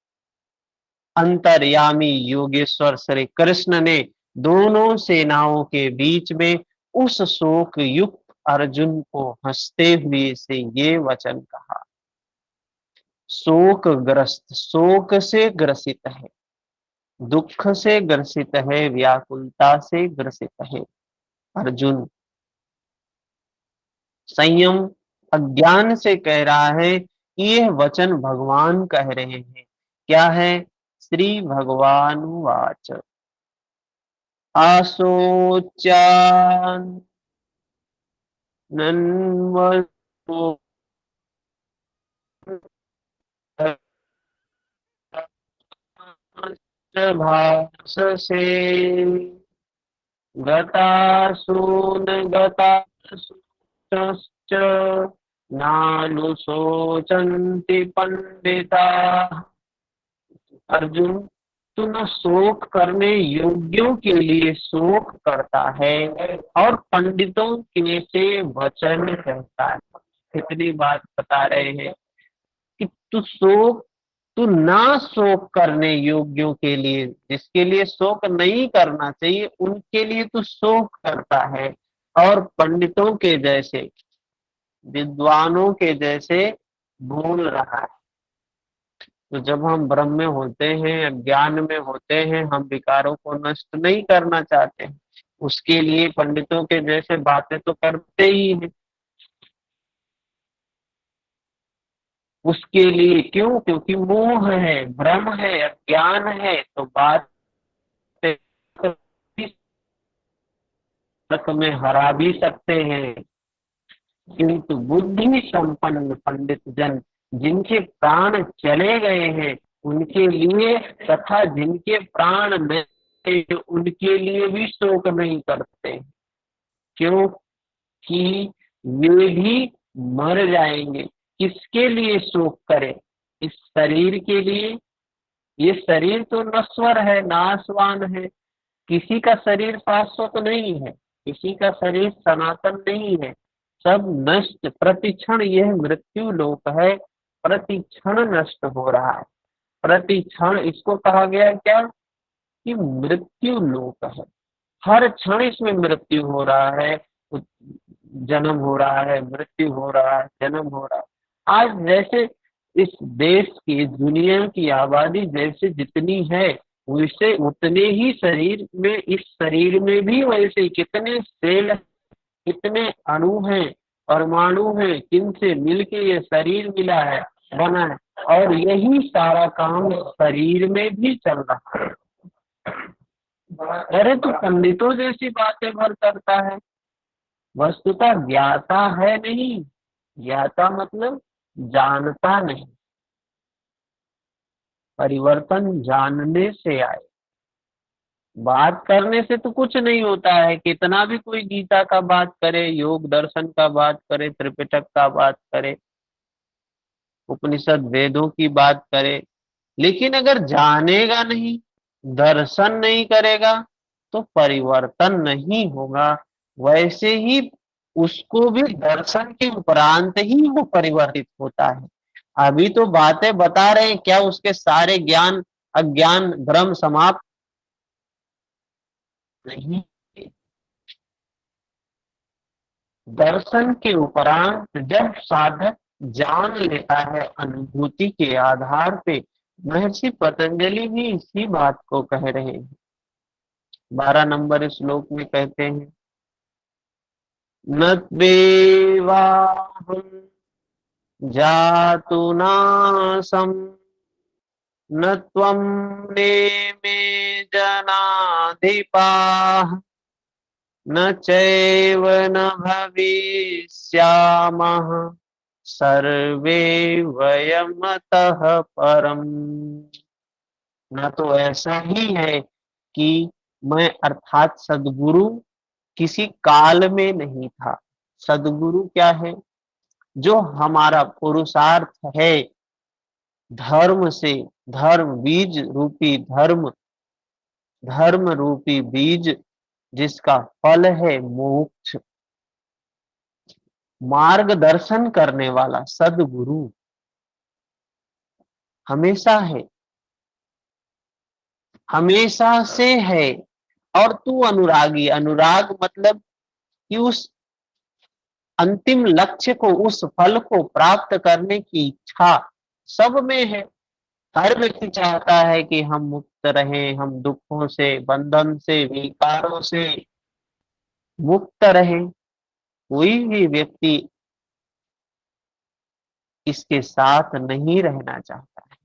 अंतर्यामी योगेश्वर श्री कृष्ण ने दोनों सेनाओं के बीच में उस शोक युक्त अर्जुन को हंसते हुए से ये वचन कहा। शोक ग्रस्त, शोक से ग्रसित है, दुख से ग्रसित है, व्याकुलता से ग्रसित है अर्जुन। संयम अज्ञान से कह रहा है कि यह वचन भगवान कह रहे हैं। क्या है? श्री भगवान वाच आशोच्यान नन्वतो भाषसे गतासून गतासूश्च नानुशोचन्ति पंडिता। अर्जुन, तो न शोक करने योग्यों के लिए शोक करता है और पंडितों के से वचन कहता है। कितनी बात बता रहे हैं कि तू ना शोक करने योग्यों के लिए, जिसके लिए शोक नहीं करना चाहिए उनके लिए तू शोक करता है और पंडितों के जैसे, विद्वानों के जैसे बोल रहा है। तो जब हम ब्रह्म में होते हैं, अज्ञान में होते हैं, हम विकारों को नष्ट नहीं करना चाहते हैं, उसके लिए पंडितों के जैसे बातें तो करते ही हैं। उसके लिए क्यों? क्योंकि मोह है, भ्रम है, अज्ञान है, तो बात तर्क में हरा भी सकते हैं। किंतु बुद्धि संपन्न पंडित जन, जिनके प्राण चले गए हैं उनके लिए, तथा जिनके प्राण नहीं उनके लिए भी शोक नहीं करते। क्यों? कि वे भी मर जाएंगे। किसके लिए शोक करें? इस शरीर के लिए। ये शरीर तो नश्वर है, नाशवान है। किसी का शरीर शाश्वत नहीं है, किसी का शरीर सनातन नहीं है, सब नष्ट। प्रतिक्षण यह मृत्यु लोक है, प्रतिक्षण नष्ट हो रहा है। प्रतिक्षण इसको कहा गया क्या? कि मृत्यु लोक है। हर क्षण इसमें मृत्यु हो रहा है, जन्म हो रहा है, मृत्यु हो रहा है, जन्म हो रहा है। आज जैसे इस देश की, दुनिया की आबादी जैसे जितनी है, वैसे उतने ही शरीर में, इस शरीर में भी वैसे कितने सेल, कितने अणु हैं, परमाणु हैं, किनसे मिलके ये शरीर मिला है, बना है। और यही सारा काम शरीर में भी चल रहा है। अरे तो पंडितों जैसी बातें भर करता है, वस्तुतः ज्ञाता है नहीं। ज्ञाता मतलब जानता नहीं। परिवर्तन जानने से आए, बात करने से तो कुछ नहीं होता है। कितना भी कोई गीता का बात करे, योग दर्शन का बात करे, त्रिपिटक का बात करे, उपनिषद वेदों की बात करे, लेकिन अगर जानेगा नहीं, दर्शन नहीं करेगा, तो परिवर्तन नहीं होगा। वैसे ही उसको भी दर्शन के उपरांत ही वो परिवर्तित होता है। अभी तो बातें बता रहे हैं, क्या उसके सारे ज्ञान, अज्ञान, भ्रम समाप्त नहीं? दर्शन के उपरांत जब साधक जान लेता है अनुभूति के आधार पे, महर्षि पतंजलि भी इसी बात को कह रहे हैं। 12 नंबर श्लोक में कहते हैं, न त्वेवाहं जातु नासं, न त्वं नेमे जनाधिपाः, न चैव न भविष्यामः, सर्वे वयमतः परम। न तो ऐसा ही है कि मैं अर्थात सदगुरु किसी काल में नहीं था। सदगुरु क्या है? जो हमारा पुरुषार्थ है, धर्म से, धर्म बीज रूपी धर्म, धर्म रूपी बीज जिसका फल है मोक्ष, मार्गदर्शन करने वाला सदगुरु हमेशा है, हमेशा से है। और तू अनुरागी, अनुराग मतलब कि उस अंतिम लक्ष्य को, उस फल को प्राप्त करने की इच्छा सब में है। हर व्यक्ति चाहता है कि हम मुक्त रहें, हम दुखों से, बंधन से, विकारों से मुक्त रहें। कोई भी व्यक्ति इसके साथ नहीं रहना चाहता है।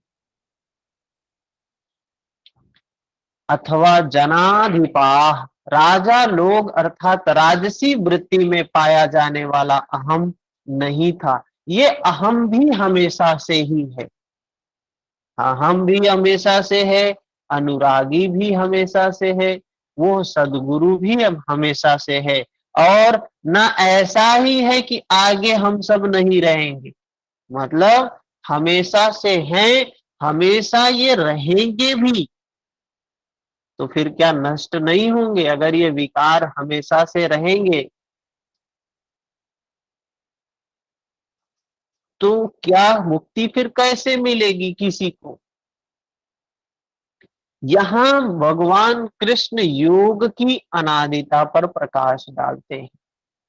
अथवा जनाधिपाह, राजा लोग अर्थात राजसी वृत्ति में पाया जाने वाला अहम नहीं था। ये अहम भी हमेशा से ही है। हाँ, हम भी हमेशा से है, अनुरागी भी हमेशा से है, वो सदगुरु भी अब हमेशा से है। और न ऐसा ही है कि आगे हम सब नहीं रहेंगे, मतलब हमेशा से हैं, हमेशा ये रहेंगे भी। तो फिर क्या नष्ट नहीं होंगे? अगर ये विकार हमेशा से रहेंगे तो क्या मुक्ति फिर कैसे मिलेगी किसी को? यहां भगवान कृष्ण योग की अनादिता पर प्रकाश डालते हैं।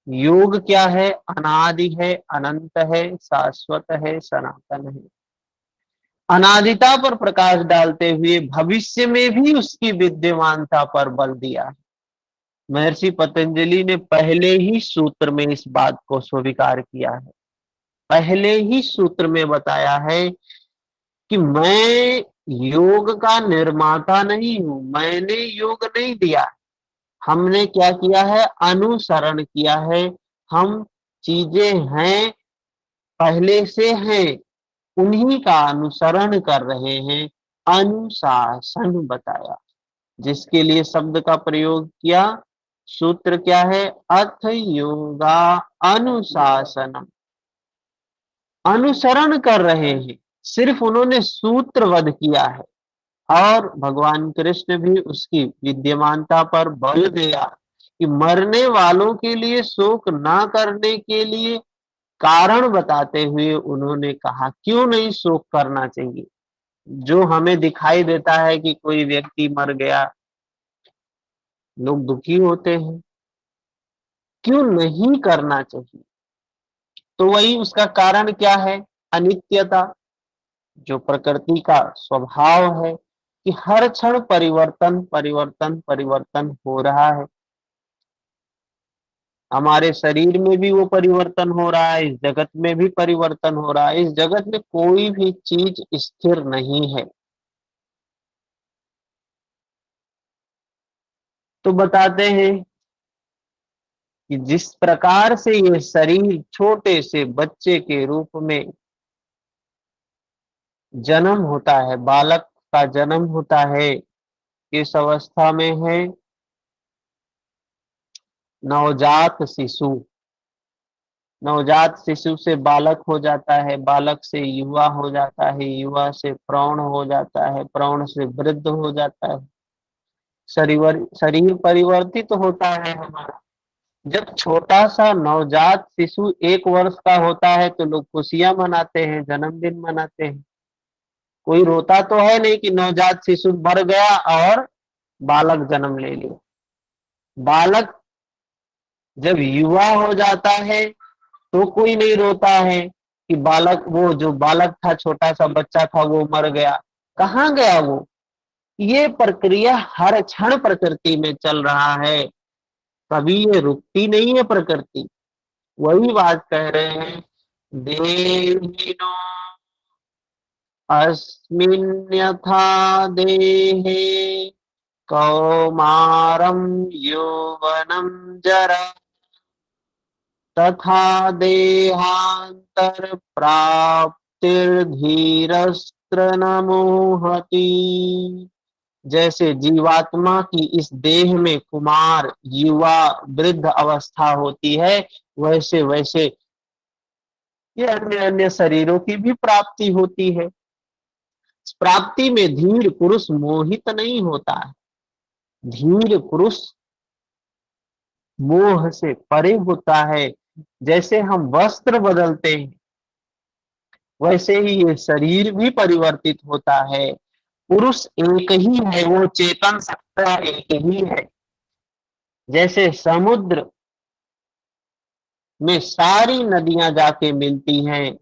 योग क्या है? अनादि है, अनंत है, शाश्वत है, सनातन है। अनादिता पर प्रकाश डालते हुए भविष्य में भी उसकी विद्यमानता पर बल दिया है। महर्षि पतंजलि ने पहले ही सूत्र में इस बात को स्वीकार किया है, पहले ही सूत्र में बताया है कि मैं योग का निर्माता नहीं हूं, मैंने योग नहीं दिया। हमने क्या किया है? अनुसरण किया है। हम चीजें हैं, पहले से हैं, उन्हीं का अनुसरण कर रहे हैं। अनुशासन बताया, जिसके लिए शब्द का प्रयोग किया। सूत्र क्या है? अथ योगा अनुशासन। अनुसरण कर रहे हैं, सिर्फ उन्होंने सूत्रवध किया है। और भगवान कृष्ण भी उसकी विद्यमानता पर बल दिया कि मरने वालों के लिए शोक ना करने के लिए कारण बताते हुए उन्होंने कहा क्यों नहीं शोक करना चाहिए। जो हमें दिखाई देता है कि कोई व्यक्ति मर गया, लोग दुखी होते हैं, क्यों नहीं करना चाहिए? तो वही उसका कारण क्या है? अनित्यता, जो प्रकृति का स्वभाव है कि हर क्षण परिवर्तन परिवर्तन परिवर्तन हो रहा है। हमारे शरीर में भी वो परिवर्तन हो रहा है, इस जगत में भी परिवर्तन हो रहा है। इस जगत में कोई भी चीज स्थिर नहीं है। तो बताते हैं कि जिस प्रकार से ये शरीर छोटे से बच्चे के रूप में जन्म होता है, बालक का जन्म होता है, किस अवस्था में है? नवजात शिशु। नवजात शिशु से बालक हो जाता है, बालक से युवा हो जाता है, युवा से प्रौढ़ हो जाता है, प्रौढ़ से वृद्ध हो जाता है। शरीर शरीर परिवर्तित होता है हमारा। जब छोटा सा नवजात शिशु 1 वर्ष का होता है तो लोग खुशियां मनाते हैं, जन्मदिन मनाते हैं। कोई रोता तो है नहीं कि नवजात शिशु मर गया और बालक जन्म ले लिया। बालक जब युवा हो जाता है तो कोई नहीं रोता है कि बालक, वो जो बालक था, छोटा सा बच्चा था, वो मर गया। कहाँ गया वो? ये प्रक्रिया हर क्षण प्रकृति में चल रहा है, कभी ये रुकती नहीं है प्रकृति। वही बात कह रहे हैं, देहिनो अस्मिन् यथा देहे कौमारं यौवनं जरा तथा देहांतर प्राप्तिर्धीरस्त्र न मोहति। जैसे जीवात्मा की इस देह में कुमार, युवा, वृद्ध अवस्था होती है, वैसे वैसे ये अन्य अन्य शरीरों की भी प्राप्ति होती है। इस प्राप्ति में धीर पुरुष मोहित नहीं होता है। धीर पुरुष मोह से परे होता है। जैसे हम वस्त्र बदलते हैं, वैसे ही ये शरीर भी परिवर्तित होता है। पुरुष एक ही है, वो चेतन सत्ता एक ही है। जैसे समुद्र में सारी नदियां जाके मिलती हैं,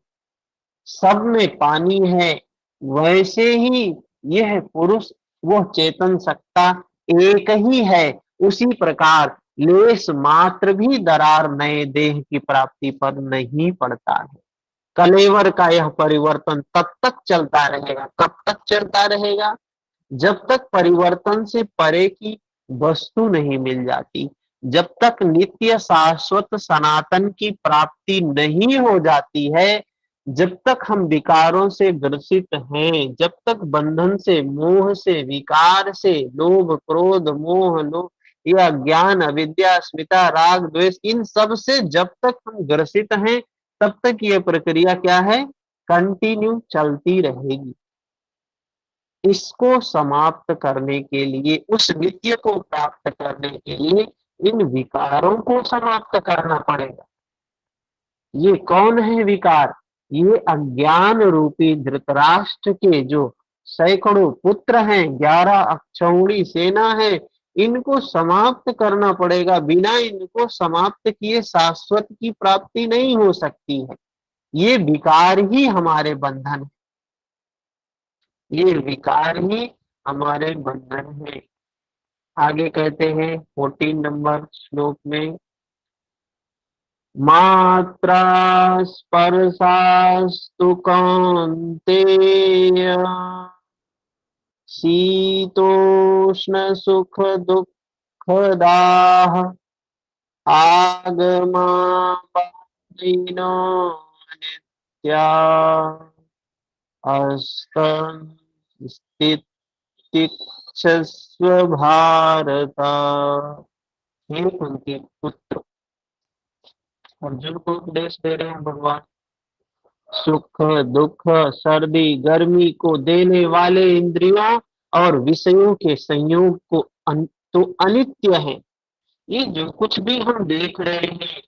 सब में पानी है, वैसे ही यह पुरुष, वह चेतन सत्ता एक ही है। उसी प्रकार लेश मात्र भी दरार नए देह की प्राप्ति पर नहीं पड़ता है। कलेवर का यह परिवर्तन तब तक चलता रहेगा। कब तक चलता रहेगा? जब तक परिवर्तन से परे की वस्तु नहीं मिल जाती, जब तक नित्य शाश्वत सनातन की प्राप्ति नहीं हो जाती है, जब तक हम विकारों से ग्रसित हैं, जब तक बंधन से, मोह से, विकार से, लोभ क्रोध मोह लोभ या ज्ञान अविद्या अस्मिता राग द्वेष, इन सब से जब तक हम ग्रसित हैं, तब तक ये प्रक्रिया क्या है? कंटिन्यू चलती रहेगी। इसको समाप्त करने के लिए, उस नित्य को प्राप्त करने के लिए इन विकारों को समाप्त करना पड़ेगा। ये कौन है विकार? ये अज्ञान रूपी धृतराष्ट्र के जो सैकड़ों पुत्र हैं, 11 अक्षौणी सेना है, इनको समाप्त करना पड़ेगा। बिना इनको समाप्त किए शाश्वत की प्राप्ति नहीं हो सकती है। ये विकार ही हमारे बंधन है, ये विकार ही हमारे बंधन है। आगे कहते हैं 14 नंबर श्लोक में, मात्रा स्पर्शास्तु कौन्तेय शीतोष्ण सुख दुःखदाः आगमापायिनो नित्या अस्तित्क्षस्व भारत। हे कुंती पुत्र, अर्जुन को उपदेश दे रहे हैं भगवान। सुख दुख सर्दी गर्मी को देने वाले इंद्रियों और विषयों के संयोग को तो अनित्य है। ये जो कुछ भी हम देख रहे हैं,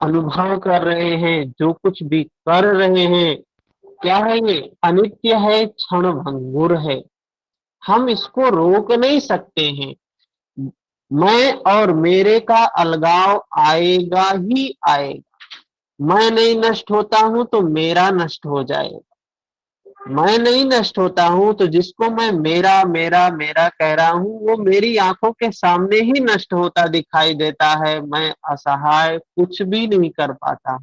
अनुभव कर रहे हैं, जो कुछ भी कर रहे हैं, क्या है? ये अनित्य है, क्षण भंगुर है, हम इसको रोक नहीं सकते हैं। मैं और मेरे का अलगाव आएगा ही आएगा। मैं नहीं नष्ट होता हूं तो मेरा नष्ट हो जाएगा। मैं नहीं नष्ट होता हूं तो जिसको मैं मेरा मेरा मेरा कह रहा हूं, वो मेरी आंखों के सामने ही नष्ट होता दिखाई देता है। मैं असहाय, कुछ भी नहीं कर पाता।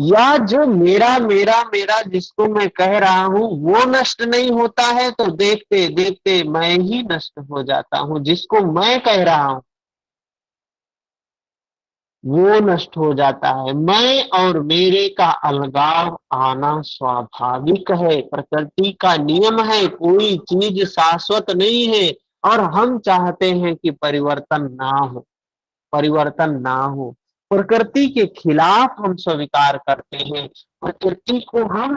या जो मेरा मेरा मेरा जिसको मैं कह रहा हूं वो नष्ट नहीं होता है, तो देखते देखते मैं ही नष्ट हो जाता हूं। जिसको मैं कह रहा हूं वो नष्ट हो जाता है। मैं और मेरे का अलगाव आना स्वाभाविक है, प्रकृति का नियम है। कोई चीज शाश्वत नहीं है और हम चाहते हैं कि परिवर्तन ना हो, परिवर्तन ना हो। प्रकृति के खिलाफ हम स्वीकार करते हैं, प्रकृति को हम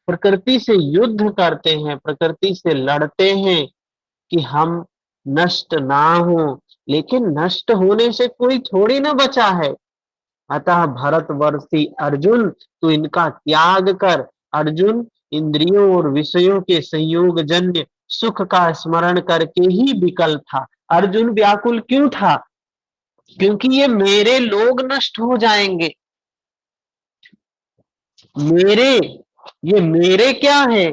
प्रकृति से युद्ध करते हैं, प्रकृति से लड़ते हैं कि हम नष्ट ना हो। लेकिन नष्ट होने से कोई थोड़ी ना बचा है। अतः भरतवर्षी अर्जुन, तू इनका त्याग कर। अर्जुन इंद्रियों और विषयों के संयोग जन्य सुख का स्मरण करके ही विकल था। अर्जुन व्याकुल क्यों था? क्योंकि ये मेरे लोग नष्ट हो जाएंगे। मेरे, ये मेरे क्या है?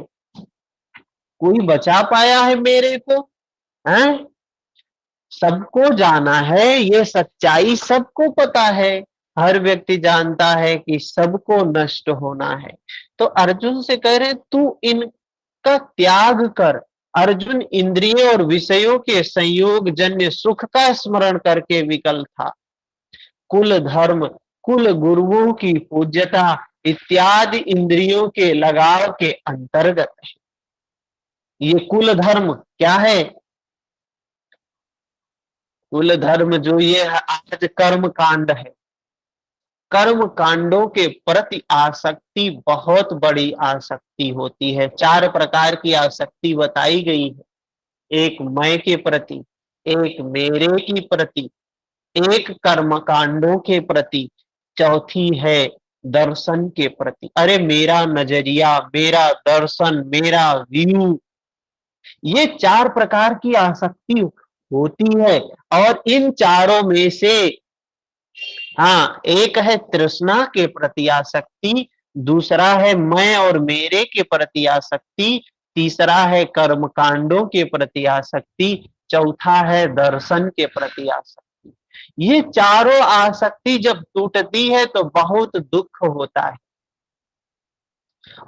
कोई बचा पाया है मेरे को? हैं? सबको जाना है, ये सच्चाई सबको पता है। हर व्यक्ति जानता है कि सबको नष्ट होना है। तो अर्जुन से कह रहे तू इनका त्याग कर। अर्जुन इंद्रियों और विषयों के संयोग जन्य सुख का स्मरण करके विकल था। कुल धर्म, कुल गुरुओं की पूज्यता इत्यादि इंद्रियों के लगाव के अंतर्गत है। ये कुल धर्म क्या है? कुल धर्म जो ये आज कर्म कांड है, कर्म कांडों के प्रति आसक्ति बहुत बड़ी आसक्ति होती है। 4 प्रकार की आसक्ति बताई गई है। एक मैं के प्रति, एक मेरे की प्रति, एक कर्म कांडों के प्रति, चौथी है दर्शन के प्रति। अरे मेरा नजरिया, मेरा दर्शन, मेरा व्यू, ये 4 प्रकार की आसक्ति होती है। और इन चारों में से हाँ, एक है तृष्णा के प्रति आसक्ति, दूसरा है मैं और मेरे के प्रति आसक्ति, तीसरा है कर्म कांडों के प्रति आसक्ति, चौथा है दर्शन के प्रति आसक्ति। ये चारों आसक्ति जब टूटती है तो बहुत दुख होता है।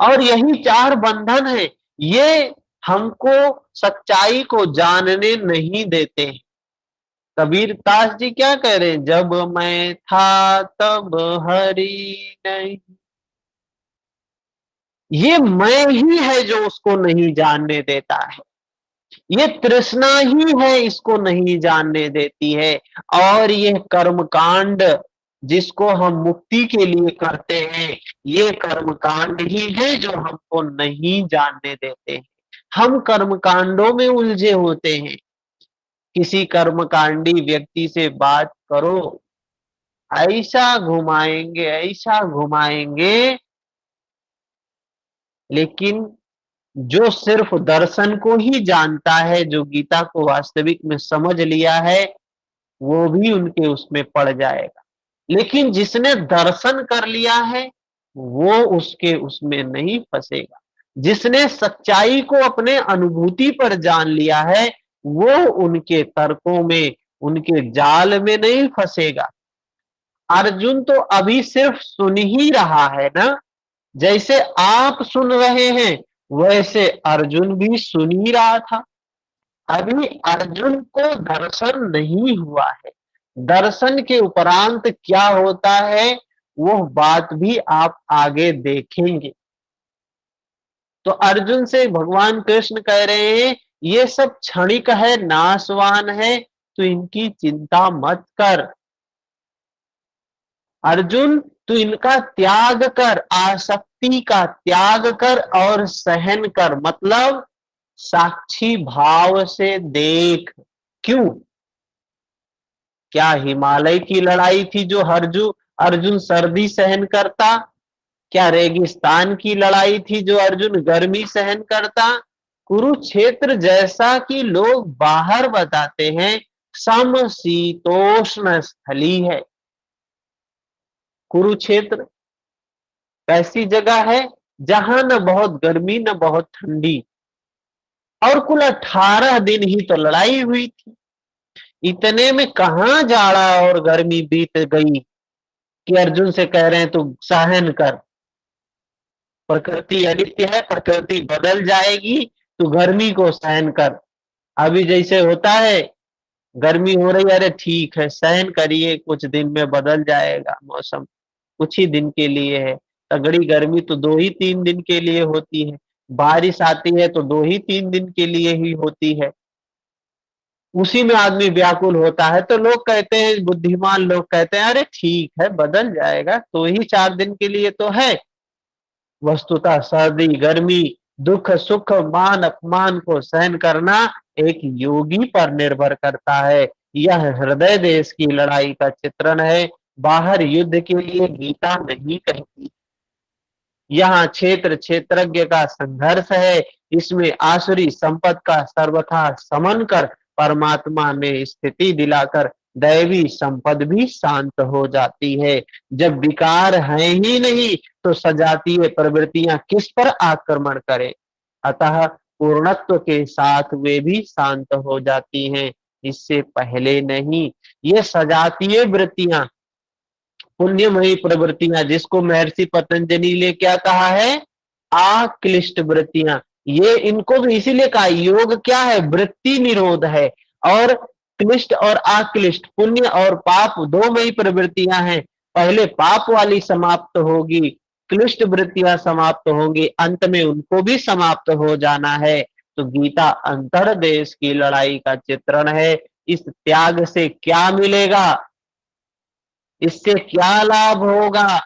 और यही 4 बंधन है, ये हमको सच्चाई को जानने नहीं देते। कबीर दास जी क्या कह रहे हैं? जब मैं था तब हरि नहीं। ये मैं ही है जो उसको नहीं जानने देता है। ये तृष्णा ही है इसको नहीं जानने देती है। और ये कर्मकांड जिसको हम मुक्ति के लिए करते हैं, ये कर्मकांड ही है जो हमको नहीं जानने देते हैं। हम कर्मकांडों में उलझे होते हैं। किसी कर्मकांडी व्यक्ति से बात करो, ऐसा घुमाएंगे, लेकिन जो सिर्फ दर्शन को ही जानता है, जो गीता को वास्तविक में समझ लिया है, वो भी उनके उसमें पड़ जाएगा। लेकिन जिसने दर्शन कर लिया है, वो उसके उसमें नहीं फंसेगा। जिसने सच्चाई को अपने अनुभूति पर जान लिया है, वो उनके तर्कों में, उनके जाल में नहीं फंसेगा। अर्जुन तो अभी सिर्फ सुन ही रहा है ना। जैसे आप सुन रहे हैं, वैसे अर्जुन भी सुन ही रहा था। अभी अर्जुन को दर्शन नहीं हुआ है। दर्शन के उपरांत क्या होता है, वो बात भी आप आगे देखेंगे। तो अर्जुन से भगवान कृष्ण कह रहे हैं, ये सब क्षणिक है, नाशवान है, तो इनकी चिंता मत कर। अर्जुन, तू इनका त्याग कर, आसक्ति का त्याग कर और सहन कर, मतलब साक्षी भाव से देख। क्यों? क्या हिमालय की लड़ाई थी जो अर्जुन सर्दी सहन करता? क्या रेगिस्तान की लड़ाई थी जो अर्जुन गर्मी सहन करता? कुरुक्षेत्र जैसा कि लोग बाहर बताते हैं समशीतोष्ण स्थली है। कुरुक्षेत्र ऐसी जगह है जहां न बहुत गर्मी न बहुत ठंडी, और कुल 18 दिन ही तो लड़ाई हुई थी। इतने में कहां जाड़ा और गर्मी बीत गई कि अर्जुन से कह रहे हैं तू सहन कर। प्रकृति अनित्य है, प्रकृति बदल जाएगी, तू गर्मी को सहन कर। अभी जैसे होता है, गर्मी हो रही है, अरे ठीक है सहन करिए, कुछ दिन में बदल जाएगा मौसम, कुछ ही दिन के लिए है। तगड़ी गर्मी तो 2 ही 3 दिन के लिए होती है, बारिश आती है तो 2 ही 3 दिन के लिए ही होती है। उसी में आदमी व्याकुल होता है। तो लोग कहते हैं, बुद्धिमान लोग कहते हैं, अरे ठीक है बदल जाएगा, तो ही 4 दिन के लिए तो है। वस्तुतः सर्दी गर्मी, दुख सुख, मान अपमान को सहन करना एक योगी पर निर्भर करता है। यह हृदय देश की लड़ाई का चित्रण है। बाहर युद्ध के लिए गीता नहीं कहती। यहाँ क्षेत्र क्षेत्रज्ञ का संघर्ष है। इसमें आसुरी संपद का सर्वथा समन कर परमात्मा में स्थिति दिलाकर दैवी संपद भी शांत हो जाती है। जब विकार है ही नहीं, तो सजातीय प्रवृत्तियां किस पर आक्रमण करें। अतः पूर्णत्व के साथ वे भी शांत हो जाती हैं, इससे पहले नहीं। ये सजातीय वृत्तियां, पुण्यमयी प्रवृत्तियां, जिसको महर्षि पतंजलि ने क्या कहा है, आक्लिष्ट वृत्तियां, ये इनको भी इसीलिए कहा। योग क्या है, वृत्ति निरोध है। और क्लिष्ट और आक्लिष्ट, पुण्य और पाप, दो मई प्रवृत्तियां हैं। पहले पाप वाली समाप्त होगी, क्लिष्ट वृत्तियां समाप्त होंगी, अंत में उनको भी समाप्त हो जाना है। तो गीता अंतर्देश की लड़ाई का चित्रण है। इस त्याग से क्या मिलेगा, इससे क्या लाभ होगा?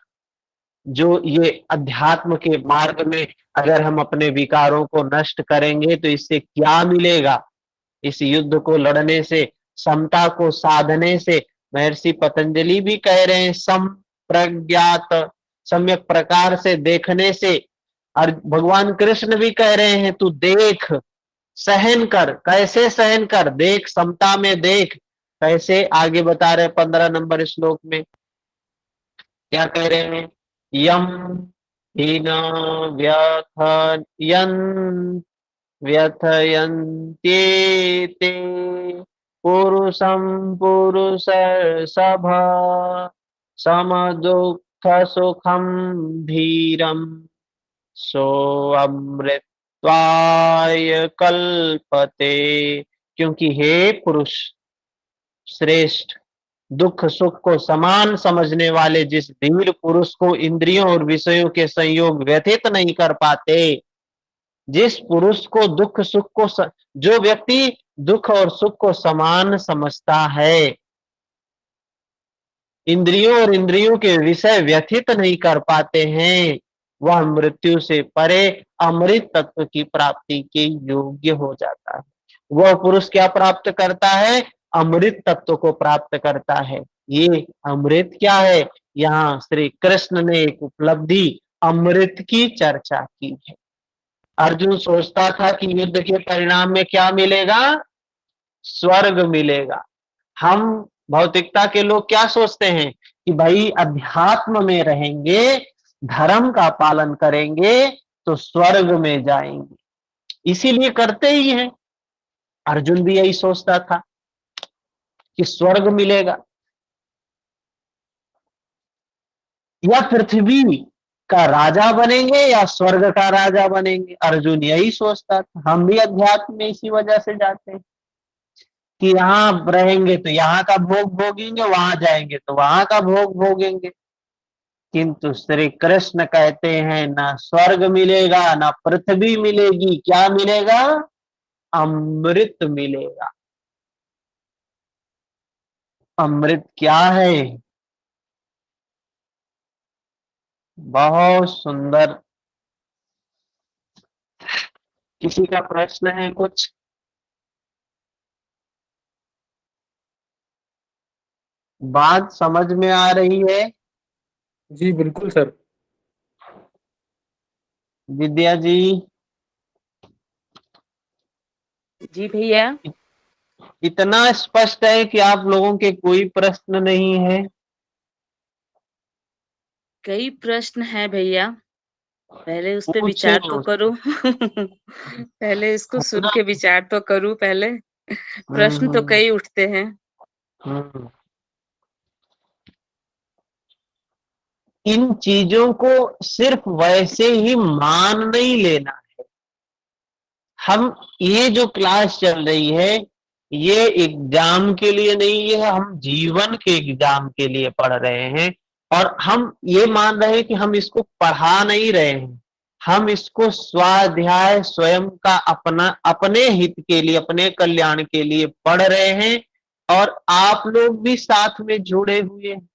जो ये अध्यात्म के मार्ग में अगर हम अपने विकारों को नष्ट करेंगे तो इससे क्या मिलेगा? इस युद्ध को लड़ने से, समता को साधने से, महर्षि पतंजलि भी कह रहे हैं संप्रज्ञात, सम्यक प्रकार से देखने से। और भगवान कृष्ण भी कह रहे हैं तू देख, सहन कर। कैसे सहन कर, देख, समता में देख। कैसे, आगे बता रहे 15 नंबर श्लोक में क्या कह रहे हैं, यम हीन व्यथयन व्यथयन्त्येते पुरुषं पुरुषर्षभ समदुःख सुखं धीरं सोऽमृत्वाय कल्पते। क्योंकि हे पुरुष श्रेष्ठ, दुख सुख को समान समझने वाले जिस धीर पुरुष को इंद्रियों और विषयों के संयोग व्यथित नहीं कर पाते, जिस पुरुष को दुख सुख को जो व्यक्ति दुख और सुख को समान समझता है, इंद्रियों और इंद्रियों के विषय व्यथित नहीं कर पाते हैं, वह मृत्यु से परे अमृत तत्व की प्राप्ति के योग्य हो जाता है। वह पुरुष क्या प्राप्त करता है? अमृत तत्व को प्राप्त करता है। ये अमृत क्या है? यहाँ श्री कृष्ण ने एक उपलब्धि अमृत की चर्चा की है। अर्जुन सोचता था कि युद्ध के परिणाम में क्या मिलेगा? स्वर्ग मिलेगा। हम भौतिकता के लोग क्या सोचते हैं कि भाई अध्यात्म में रहेंगे, धर्म का पालन करेंगे तो स्वर्ग में जाएंगे, इसीलिए करते ही हैं। अर्जुन भी यही सोचता था कि स्वर्ग मिलेगा या पृथ्वी का राजा बनेंगे या स्वर्ग का राजा बनेंगे। अर्जुन यही सोचता था। हम भी अध्यात्म में इसी वजह से जाते हैं कि यहाँ रहेंगे तो यहाँ का भोग भोगेंगे, वहां जाएंगे तो वहां का भोग भोगेंगे। किंतु श्री कृष्ण कहते हैं ना स्वर्ग मिलेगा ना पृथ्वी मिलेगी, क्या मिलेगा? अमृत मिलेगा। अमृत क्या है? बहुत सुंदर। किसी का प्रश्न है कुछ? बात समझ में आ रही है? जी बिल्कुल सर। विद्या जी? जी भैया। इतना स्पष्ट है कि आप लोगों के कोई प्रश्न नहीं है? कई प्रश्न है भैया, पहले उस पे पूछे विचार तो करो। पहले इसको सुन के विचार तो करूं पहले। प्रश्न तो कई उठते हैं। हम्म। इन चीजों को सिर्फ वैसे ही मान नहीं लेना है। हम ये जो क्लास चल रही है ये एग्जाम के लिए नहीं है, हम जीवन के एग्जाम के लिए पढ़ रहे हैं। और हम ये मान रहे हैं कि हम इसको पढ़ा नहीं रहे हैं, हम इसको स्वाध्याय स्वयं का अपने हित के लिए, अपने कल्याण के लिए पढ़ रहे हैं। और आप लोग भी साथ में जुड़े हुए हैं।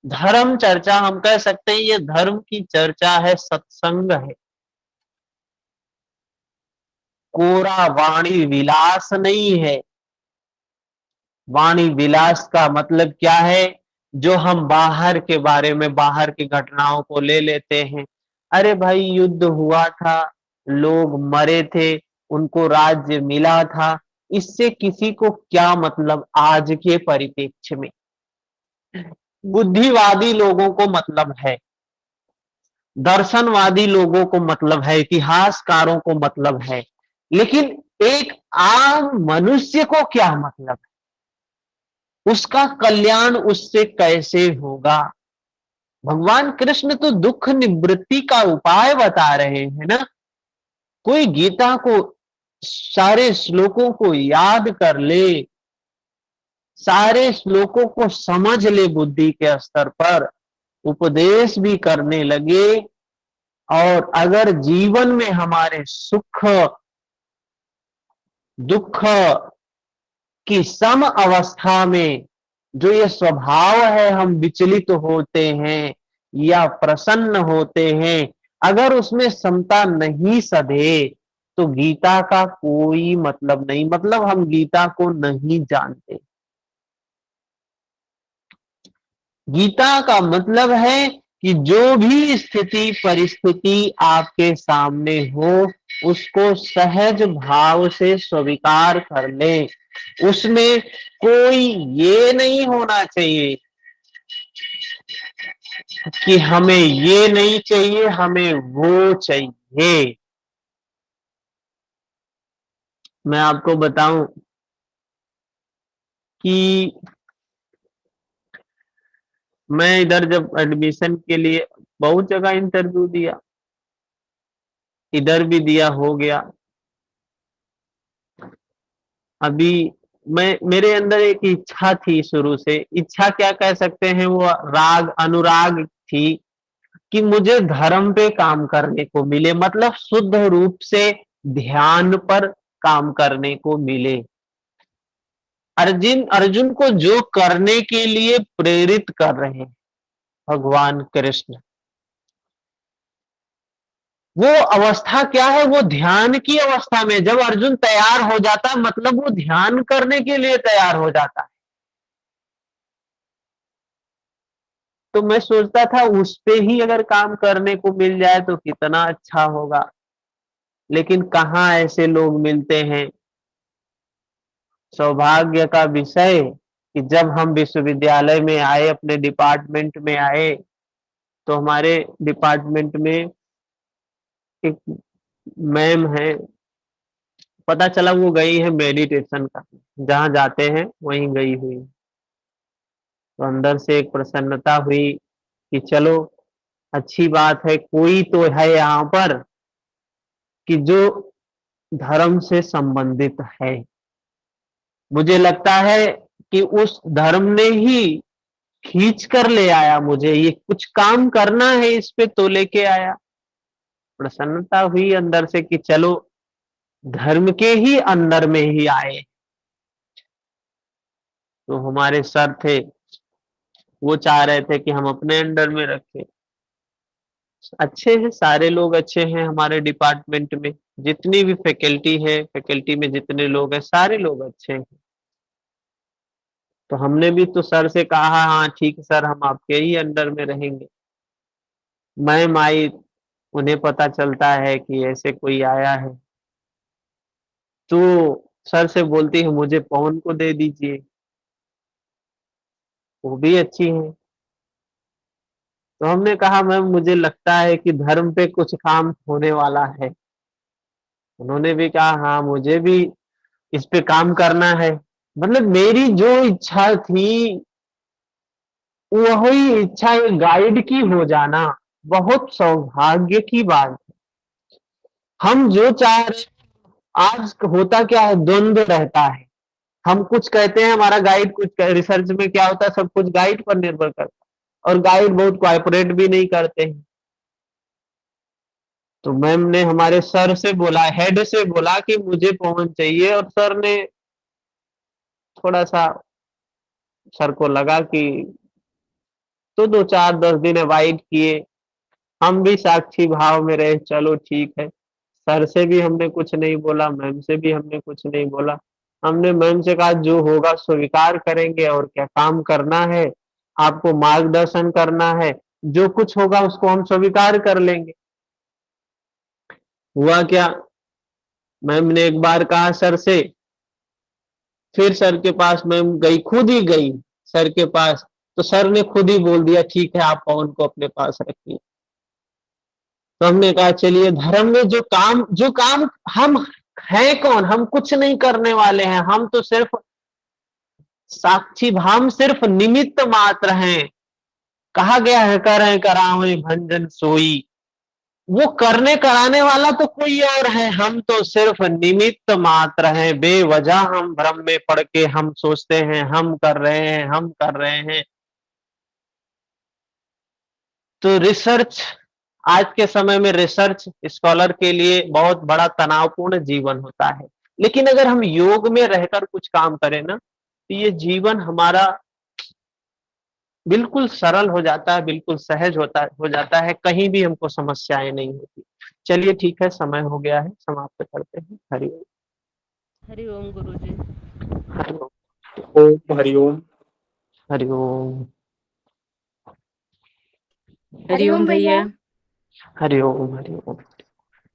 धर्म चर्चा हम कह सकते हैं, ये धर्म की चर्चा है, सत्संग है। कोरा वाणी विलास नहीं है। वाणी विलास का मतलब क्या है? जो हम बाहर के बारे में, बाहर की घटनाओं को ले लेते हैं। अरे भाई युद्ध हुआ था, लोग मरे थे, उनको राज्य मिला था, इससे किसी को क्या मतलब आज के परिप्रेक्ष्य में? बुद्धिवादी लोगों को मतलब है, दर्शनवादी लोगों को मतलब है, इतिहासकारों को मतलब है, लेकिन एक आम मनुष्य को क्या मतलब है? उसका कल्याण उससे कैसे होगा? भगवान कृष्ण तो दुख निवृत्ति का उपाय बता रहे हैं ना। कोई गीता को सारे श्लोकों को याद कर ले, सारे श्लोकों को समझ ले, बुद्धि के स्तर पर उपदेश भी करने लगे, और अगर जीवन में हमारे सुख दुख की सम अवस्था में जो ये स्वभाव है, हम विचलित होते हैं या प्रसन्न होते हैं, अगर उसमें समता नहीं सधे तो गीता का कोई मतलब नहीं, मतलब हम गीता को नहीं जानते। गीता का मतलब है कि जो भी स्थिति परिस्थिति आपके सामने हो उसको सहज भाव से स्वीकार कर ले। उसमें कोई ये नहीं होना चाहिए कि हमें ये नहीं चाहिए, हमें वो चाहिए। मैं आपको बताऊं कि मैं इधर जब एडमिशन के लिए बहुत जगह इंटरव्यू दिया, इधर भी दिया, हो गया। अभी मेरे अंदर एक इच्छा थी, शुरू से इच्छा क्या कह सकते हैं, वो राग अनुराग थी कि मुझे धर्म पे काम करने को मिले, मतलब शुद्ध रूप से ध्यान पर काम करने को मिले। अर्जुन अर्जुन को जो करने के लिए प्रेरित कर रहे हैं भगवान कृष्ण, वो अवस्था क्या है? वो ध्यान की अवस्था में जब अर्जुन तैयार हो जाता है, मतलब वो ध्यान करने के लिए तैयार हो जाता है। तो मैं सोचता था उस पे ही अगर काम करने को मिल जाए तो कितना अच्छा होगा, लेकिन कहाँ ऐसे लोग मिलते हैं। सौभाग्य का विषय कि जब हम विश्वविद्यालय में आए, अपने डिपार्टमेंट में आए, तो हमारे डिपार्टमेंट में एक मैम है, पता चला वो गई है मेडिटेशन का, जहां जाते हैं वहीं गई हुई। तो अंदर से एक प्रसन्नता हुई कि चलो अच्छी बात है, कोई तो है यहाँ पर कि जो धर्म से संबंधित है। मुझे लगता है कि उस धर्म ने ही खींच कर ले आया मुझे, ये कुछ काम करना है इस पे तो लेके आया। प्रसन्नता हुई अंदर से कि चलो धर्म के ही अंदर में ही आए। तो हमारे सर थे, वो चाह रहे थे कि हम अपने अंडर में रखें। अच्छे हैं, सारे लोग अच्छे हैं हमारे डिपार्टमेंट में, जितनी भी फैकल्टी है, फैकल्टी में जितने लोग हैं सारे लोग अच्छे हैं। तो हमने भी तो सर से कहा हाँ ठीक है सर, हम आपके ही अंडर में रहेंगे। मैम आई, उन्हें पता चलता है कि ऐसे कोई आया है, तो सर से बोलती है मुझे पवन को दे दीजिए, वो भी अच्छी है। तो हमने कहा मैम मुझे लगता है कि धर्म पे कुछ काम होने वाला है। उन्होंने भी कहा हाँ मुझे भी इस पे काम करना है। मतलब मेरी जो इच्छा थी वही इच्छा एक गाइड की हो जाना बहुत सौभाग्य की बात है। हम जो चाह रहे हैं, आज होता क्या है, द्वंद्व रहता है। हम कुछ कहते हैं, हमारा गाइड कुछ रिसर्च में क्या होता है, सब कुछ गाइड पर निर्भर करता है, और गाइड बहुत कोऑपरेट भी नहीं करते हैं। तो मैम ने हमारे सर से बोला, हेड से बोला कि मुझे पवन चाहिए, और सर ने थोड़ा सा, सर को लगा कि, तो 2 4 10 दिन अवॉइड किए। हम भी साक्षी भाव में रहे, चलो ठीक है। सर से भी हमने कुछ नहीं बोला, मैम से भी हमने कुछ नहीं बोला। हमने मैम से कहा जो होगा स्वीकार करेंगे, और क्या काम करना है, आपको मार्गदर्शन करना है, जो कुछ होगा उसको हम स्वीकार कर लेंगे। हुआ क्या, मैम ने एक बार कहा सर से, फिर सर के पास मैम गई, खुद ही गई सर के पास, तो सर ने खुद ही बोल दिया ठीक है आप पवन को अपने पास रखिए। तो हमने कहा चलिए, धर्म में जो काम हम हैं कौन, हम कुछ नहीं करने वाले हैं, हम तो सिर्फ साक्षी, हम सिर्फ निमित्त मात्र हैं। कहा गया है करें करावें भंजन सोई, वो करने कराने वाला तो कोई और है, हम तो सिर्फ निमित्त मात्र हैं। बेवजह हम भ्रम में पड़ के हम सोचते हैं हम कर रहे हैं, हम कर रहे हैं। तो रिसर्च, आज के समय में रिसर्च स्कॉलर के लिए बहुत बड़ा तनावपूर्ण जीवन होता है, लेकिन अगर हम योग में रहकर कुछ काम करें ना, तो ये जीवन हमारा बिल्कुल सरल हो जाता है, बिल्कुल सहज हो जाता है, कहीं भी हमको समस्याएं नहीं होती। चलिए ठीक है, समय हो गया है, समाप्त करते हैं। हरिओम। हरिओम गुरुजी। हरिओम। ओम हरिओम। हरिओम। हरिओम भैया। हरिओम। हरिओम।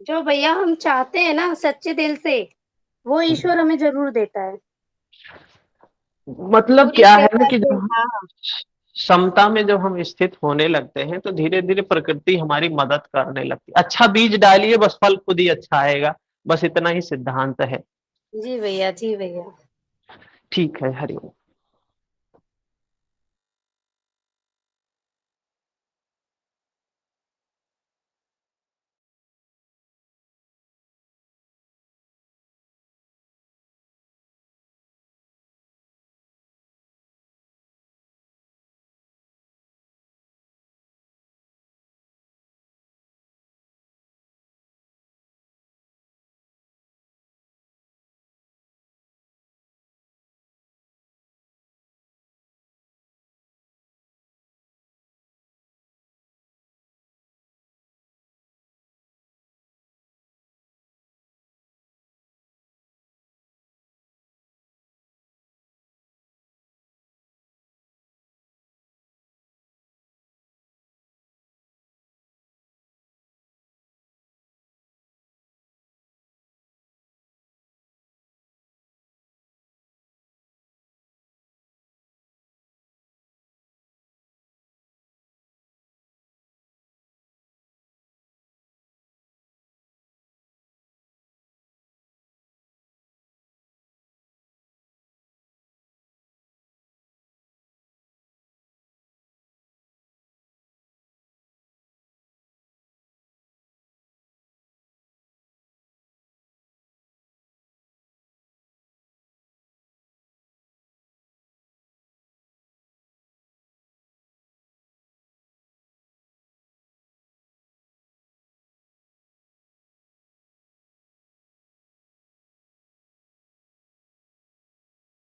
जो भैया हम चाहते हैं ना सच्चे दिल से, वो ईश्वर हमें जरूर देता है। मतलब पूरी क्या है ना कृपा कि से। जब हम हाँ। समता में जब हम स्थित होने लगते हैं, तो धीरे धीरे प्रकृति हमारी मदद करने लगती है। अच्छा बीज डालिए, बस फल खुद ही अच्छा आएगा, बस इतना ही सिद्धांत है। जी भैया, जी भैया। ठीक है, हरिओम।